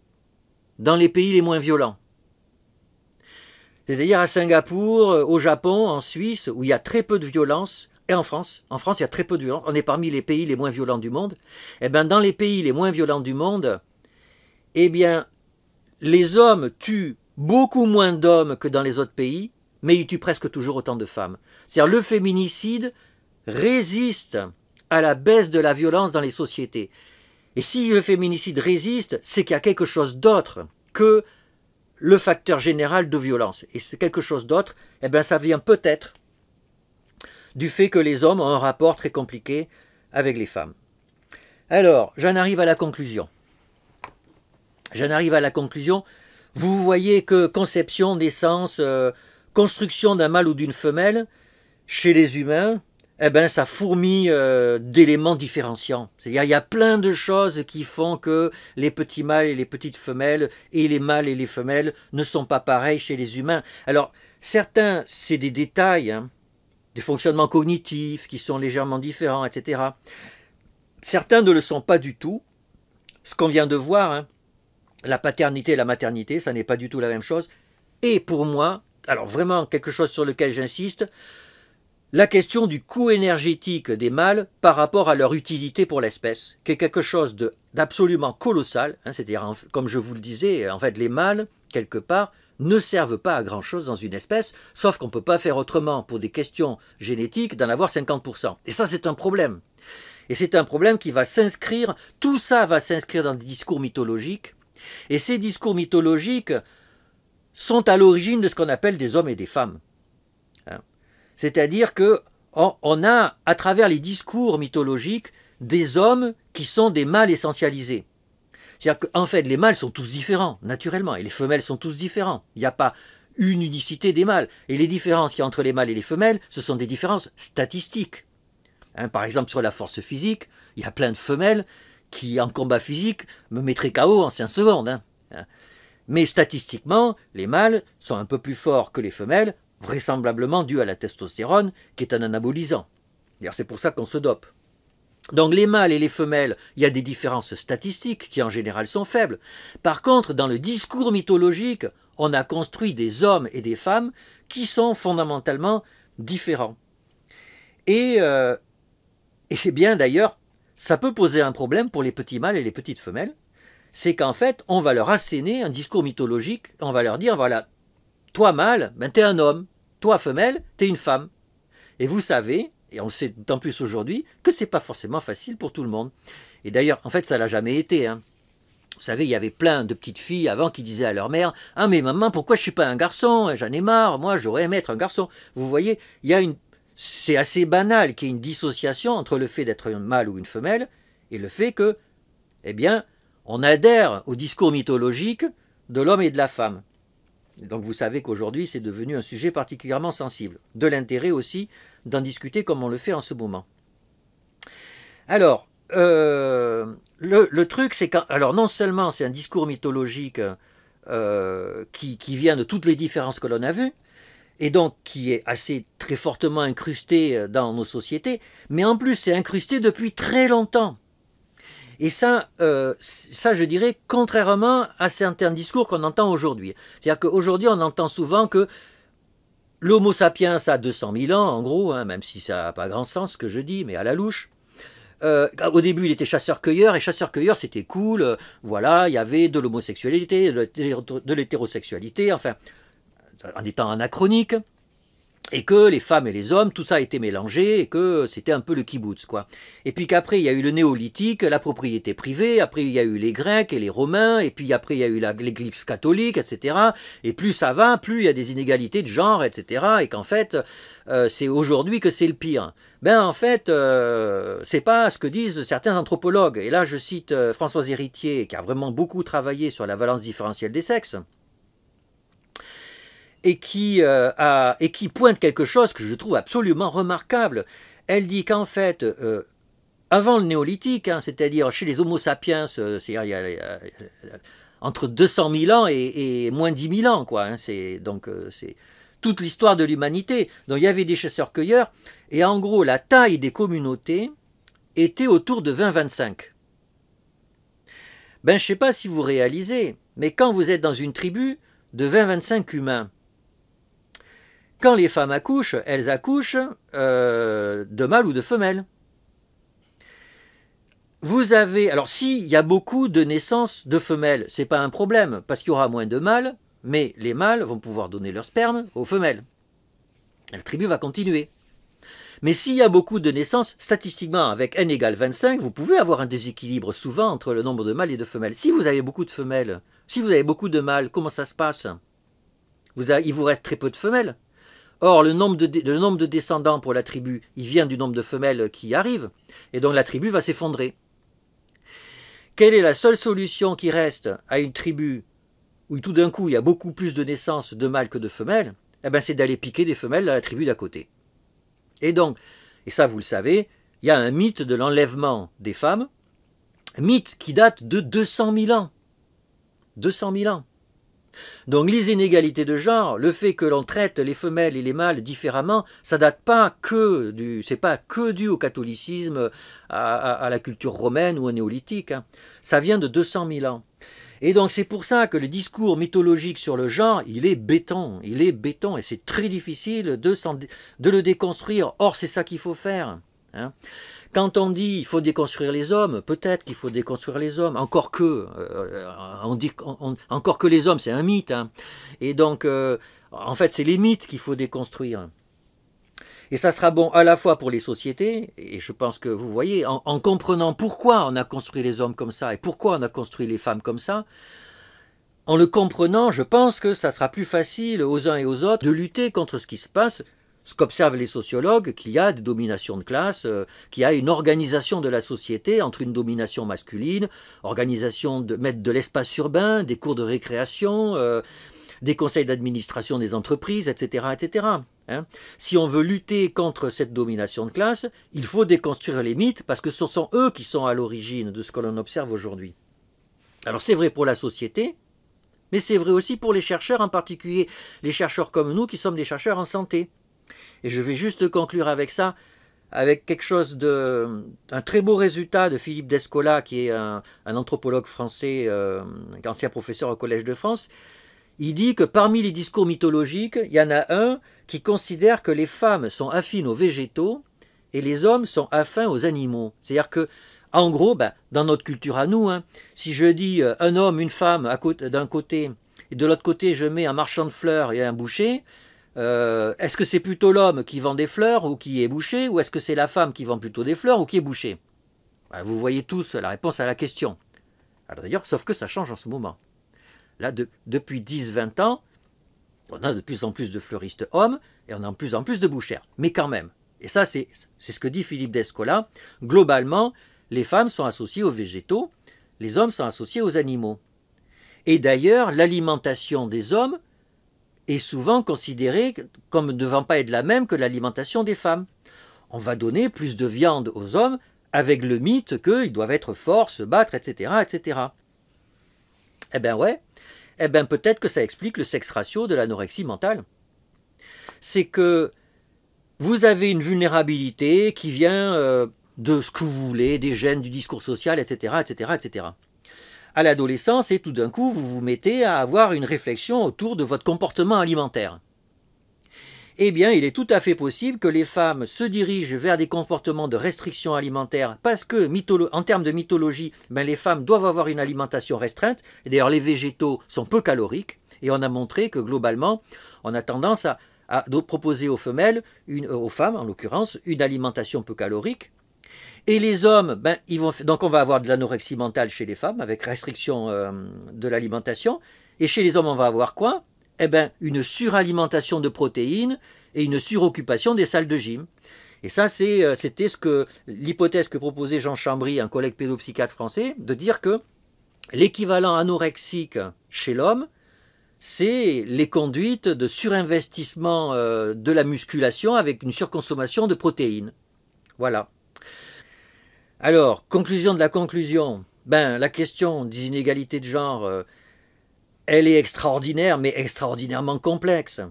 dans les pays les moins violents. C'est-à-dire à Singapour, au Japon, en Suisse, où il y a très peu de violence, et en France, il y a très peu de violence, on est parmi les pays les moins violents du monde, et bien dans les pays les moins violents du monde, eh bien, les hommes tuent beaucoup moins d'hommes que dans les autres pays, mais ils tuent presque toujours autant de femmes. C'est-à-dire le féminicide résiste à la baisse de la violence dans les sociétés. Et si le féminicide résiste, c'est qu'il y a quelque chose d'autre que le facteur général de violence. Et c'est quelque chose d'autre, eh bien ça vient peut-être du fait que les hommes ont un rapport très compliqué avec les femmes. Alors, j'en arrive à la conclusion. Vous voyez que conception, naissance, construction d'un mâle ou d'une femelle, chez les humains, eh ben, ça fourmille d'éléments différenciants. C'est-à-dire il y a plein de choses qui font que les petits mâles et les petites femelles, et les mâles et les femelles, ne sont pas pareils chez les humains. Alors, certains, c'est des détails, hein, des fonctionnements cognitifs qui sont légèrement différents, etc. Certains ne le sont pas du tout. Ce qu'on vient de voir, hein, la paternité et la maternité, ça n'est pas du tout la même chose. Et pour moi, alors vraiment quelque chose sur lequel j'insiste, la question du coût énergétique des mâles par rapport à leur utilité pour l'espèce, qui est quelque chose d'absolument colossal, hein, c'est-à-dire, comme je vous le disais, en fait, les mâles, quelque part, ne servent pas à grand-chose dans une espèce, sauf qu'on ne peut pas faire autrement, pour des questions génétiques, d'en avoir 50%. Et ça, c'est un problème. Et c'est un problème qui va s'inscrire, tout ça va s'inscrire dans des discours mythologiques, et ces discours mythologiques sont à l'origine de ce qu'on appelle des hommes et des femmes. C'est-à-dire qu'on a, à travers les discours mythologiques, des hommes qui sont des mâles essentialisés. C'est-à-dire qu'en fait, les mâles sont tous différents, naturellement, et les femelles sont tous différents. Il n'y a pas une unicité des mâles. Et les différences qu'il y a entre les mâles et les femelles, ce sont des différences statistiques. Hein, par exemple, sur la force physique, il y a plein de femelles qui, en combat physique, me mettraient KO en 5 secondes. Hein. Mais statistiquement, les mâles sont un peu plus forts que les femelles, vraisemblablement dû à la testostérone, qui est un anabolisant. D'ailleurs, c'est pour ça qu'on se dope. Donc les mâles et les femelles, il y a des différences statistiques qui en général sont faibles. Par contre, dans le discours mythologique, on a construit des hommes et des femmes qui sont fondamentalement différents. Et bien d'ailleurs, ça peut poser un problème pour les petits mâles et les petites femelles, c'est qu'en fait, on va leur asséner un discours mythologique, on va leur dire, voilà, toi mâle, ben t'es un homme, toi femelle, t'es une femme. Et vous savez, et on le sait d'autant plus aujourd'hui, que c'est pas forcément facile pour tout le monde. Et d'ailleurs, en fait, ça l'a jamais été. Hein. Vous savez, il y avait plein de petites filles avant qui disaient à leur mère, « Ah mais maman, pourquoi je suis pas un garçon? J'en ai marre, moi j'aurais aimé être un garçon. » Vous voyez, c'est assez banal qu'il y ait une dissociation entre le fait d'être un mâle ou une femelle et le fait que, eh bien, on adhère au discours mythologique de l'homme et de la femme. Donc vous savez qu'aujourd'hui, c'est devenu un sujet particulièrement sensible. De l'intérêt aussi d'en discuter comme on le fait en ce moment. Alors, le truc, c'est que, alors non seulement c'est un discours mythologique qui vient de toutes les différences que l'on a vues, et donc qui est assez très fortement incrusté dans nos sociétés, mais en plus c'est incrusté depuis très longtemps. Et ça, je dirais, contrairement à certains discours qu'on entend aujourd'hui. C'est-à-dire qu'aujourd'hui, on entend souvent que l'homo sapiens a 200 000 ans, en gros, hein, même si ça n'a pas grand sens ce que je dis, mais à la louche. Au début, il était chasseur-cueilleur, et chasseur-cueilleur, c'était cool. Voilà, il y avait de l'homosexualité, de l'hétérosexualité, enfin, en étant anachronique. Et que les femmes et les hommes, tout ça a été mélangé, et que c'était un peu le kibbutz, quoi. Et puis qu'après, il y a eu le néolithique, la propriété privée, après il y a eu les Grecs et les Romains, et puis après il y a eu l'Église catholique, etc. Et plus ça va, plus il y a des inégalités de genre, etc. Et qu'en fait, c'est aujourd'hui que c'est le pire. Ben en fait, c'est pas ce que disent certains anthropologues. Et là, je cite Françoise Héritier, qui a vraiment beaucoup travaillé sur la valence différentielle des sexes, et qui pointe quelque chose que je trouve absolument remarquable. Elle dit qu'en fait, avant le néolithique, hein, c'est-à-dire chez les homo sapiens, c'est-à-dire il y a entre 200 000 ans et moins 10 000 ans, quoi. Hein, toute l'histoire de l'humanité. Donc il y avait des chasseurs-cueilleurs, et en gros, la taille des communautés était autour de 20-25. Ben, je ne sais pas si vous réalisez, mais quand vous êtes dans une tribu de 20-25 humains, quand les femmes accouchent, elles accouchent de mâles ou de femelles. Vous avez, alors s'il y a beaucoup de naissances de femelles, c'est pas un problème, parce qu'il y aura moins de mâles, mais les mâles vont pouvoir donner leur sperme aux femelles. La tribu va continuer. Mais s'il y a beaucoup de naissances, statistiquement, avec n égale 25, vous pouvez avoir un déséquilibre souvent entre le nombre de mâles et de femelles. Si vous avez beaucoup de femelles, si vous avez beaucoup de mâles, comment ça se passe? Il vous reste très peu de femelles. Or, le nombre de descendants pour la tribu, il vient du nombre de femelles qui arrivent, et donc la tribu va s'effondrer. Quelle est la seule solution qui reste à une tribu où tout d'un coup il y a beaucoup plus de naissances de mâles que de femelles? Eh ben, c'est d'aller piquer des femelles à la tribu d'à côté. Et donc, et ça vous le savez, il y a un mythe de l'enlèvement des femmes, mythe qui date de 200 000 ans. 200 000 ans. Donc les inégalités de genre, le fait que l'on traite les femelles et les mâles différemment, ça date pas que c'est pas que dû au catholicisme, à la culture romaine ou au néolithique. Hein. Ça vient de 200 000 ans. Et donc c'est pour ça que le discours mythologique sur le genre, il est béton, et c'est très difficile de le déconstruire. Or c'est ça qu'il faut faire. Hein. Quand on dit il faut déconstruire les hommes, peut-être qu'il faut déconstruire les hommes, encore que les hommes c'est un mythe. Hein. Et donc en fait c'est les mythes qu'il faut déconstruire. Et ça sera bon à la fois pour les sociétés, et je pense que vous voyez, en comprenant pourquoi on a construit les hommes comme ça, et pourquoi on a construit les femmes comme ça, en le comprenant, je pense que ça sera plus facile aux uns et aux autres de lutter contre ce qui se passe, ce qu'observent les sociologues, qu'il y a des dominations de classe, qu'il y a une organisation de la société entre une domination masculine, organisation de l'espace urbain, des cours de récréation, des conseils d'administration des entreprises, etc. etc. Hein. Si on veut lutter contre cette domination de classe, il faut déconstruire les mythes parce que ce sont eux qui sont à l'origine de ce que l'on observe aujourd'hui. Alors c'est vrai pour la société, mais c'est vrai aussi pour les chercheurs, en particulier les chercheurs comme nous qui sommes des chercheurs en santé. Et je vais juste conclure avec ça, avec quelque chose un très beau résultat de Philippe Descola, qui est un anthropologue français, ancien professeur au Collège de France. Il dit que parmi les discours mythologiques, il y en a un qui considère que les femmes sont affines aux végétaux et les hommes sont affins aux animaux. C'est-à-dire que, en gros, dans notre culture à nous, hein, si je dis un homme, une femme d'un côté, et de l'autre côté je mets un marchand de fleurs et un boucher, est-ce que c'est plutôt l'homme qui vend des fleurs ou qui est boucher, ou est-ce que c'est la femme qui vend plutôt des fleurs ou qui est boucher? Vous voyez tous la réponse à la question. Alors d'ailleurs, sauf que ça change en ce moment. Là, depuis 10-20 ans, on a de plus en plus de fleuristes hommes et on a de plus en plus de bouchères. Mais quand même, et ça c'est ce que dit Philippe Descola, globalement, les femmes sont associées aux végétaux, les hommes sont associés aux animaux. Et d'ailleurs, l'alimentation des hommes est souvent considérée comme ne devant pas être la même que l'alimentation des femmes. On va donner plus de viande aux hommes avec le mythe qu'ils doivent être forts, se battre, etc., etc. Eh bien ouais, peut-être que ça explique le sexe ratio de l'anorexie mentale. C'est que vous avez une vulnérabilité qui vient de ce que vous voulez, des gènes, du discours social, etc., etc., etc. À l'adolescence, et tout d'un coup, vous vous mettez à avoir une réflexion autour de votre comportement alimentaire. Eh bien, il est tout à fait possible que les femmes se dirigent vers des comportements de restriction alimentaire parce que, en termes de mythologie, les femmes doivent avoir une alimentation restreinte. Et d'ailleurs, les végétaux sont peu caloriques. Et on a montré que, globalement, on a tendance à proposer aux femmes en l'occurrence, une alimentation peu calorique. Et les hommes, donc on va avoir de l'anorexie mentale chez les femmes avec restriction de l'alimentation. Et chez les hommes, on va avoir quoi? Une suralimentation de protéines et une suroccupation des salles de gym. Et ça, c'était l'hypothèse que proposait Jean Chambry, un collègue pédopsychiatre français, de dire que l'équivalent anorexique chez l'homme, c'est les conduites de surinvestissement de la musculation avec une surconsommation de protéines. Voilà. Alors, conclusion de la conclusion, la question des inégalités de genre, elle est extraordinaire, mais extraordinairement complexe.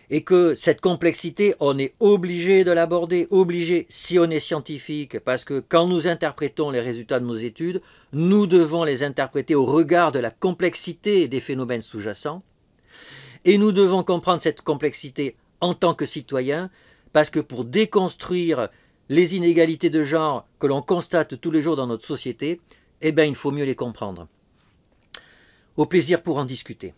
et que cette complexité, on est obligé de l'aborder, obligé si on est scientifique, parce que quand nous interprétons les résultats de nos études, nous devons les interpréter au regard de la complexité des phénomènes sous-jacents, et nous devons comprendre cette complexité en tant que citoyens, parce que pour déconstruire les inégalités de genre que l'on constate tous les jours dans notre société, eh bien, il faut mieux les comprendre. Au plaisir pour en discuter.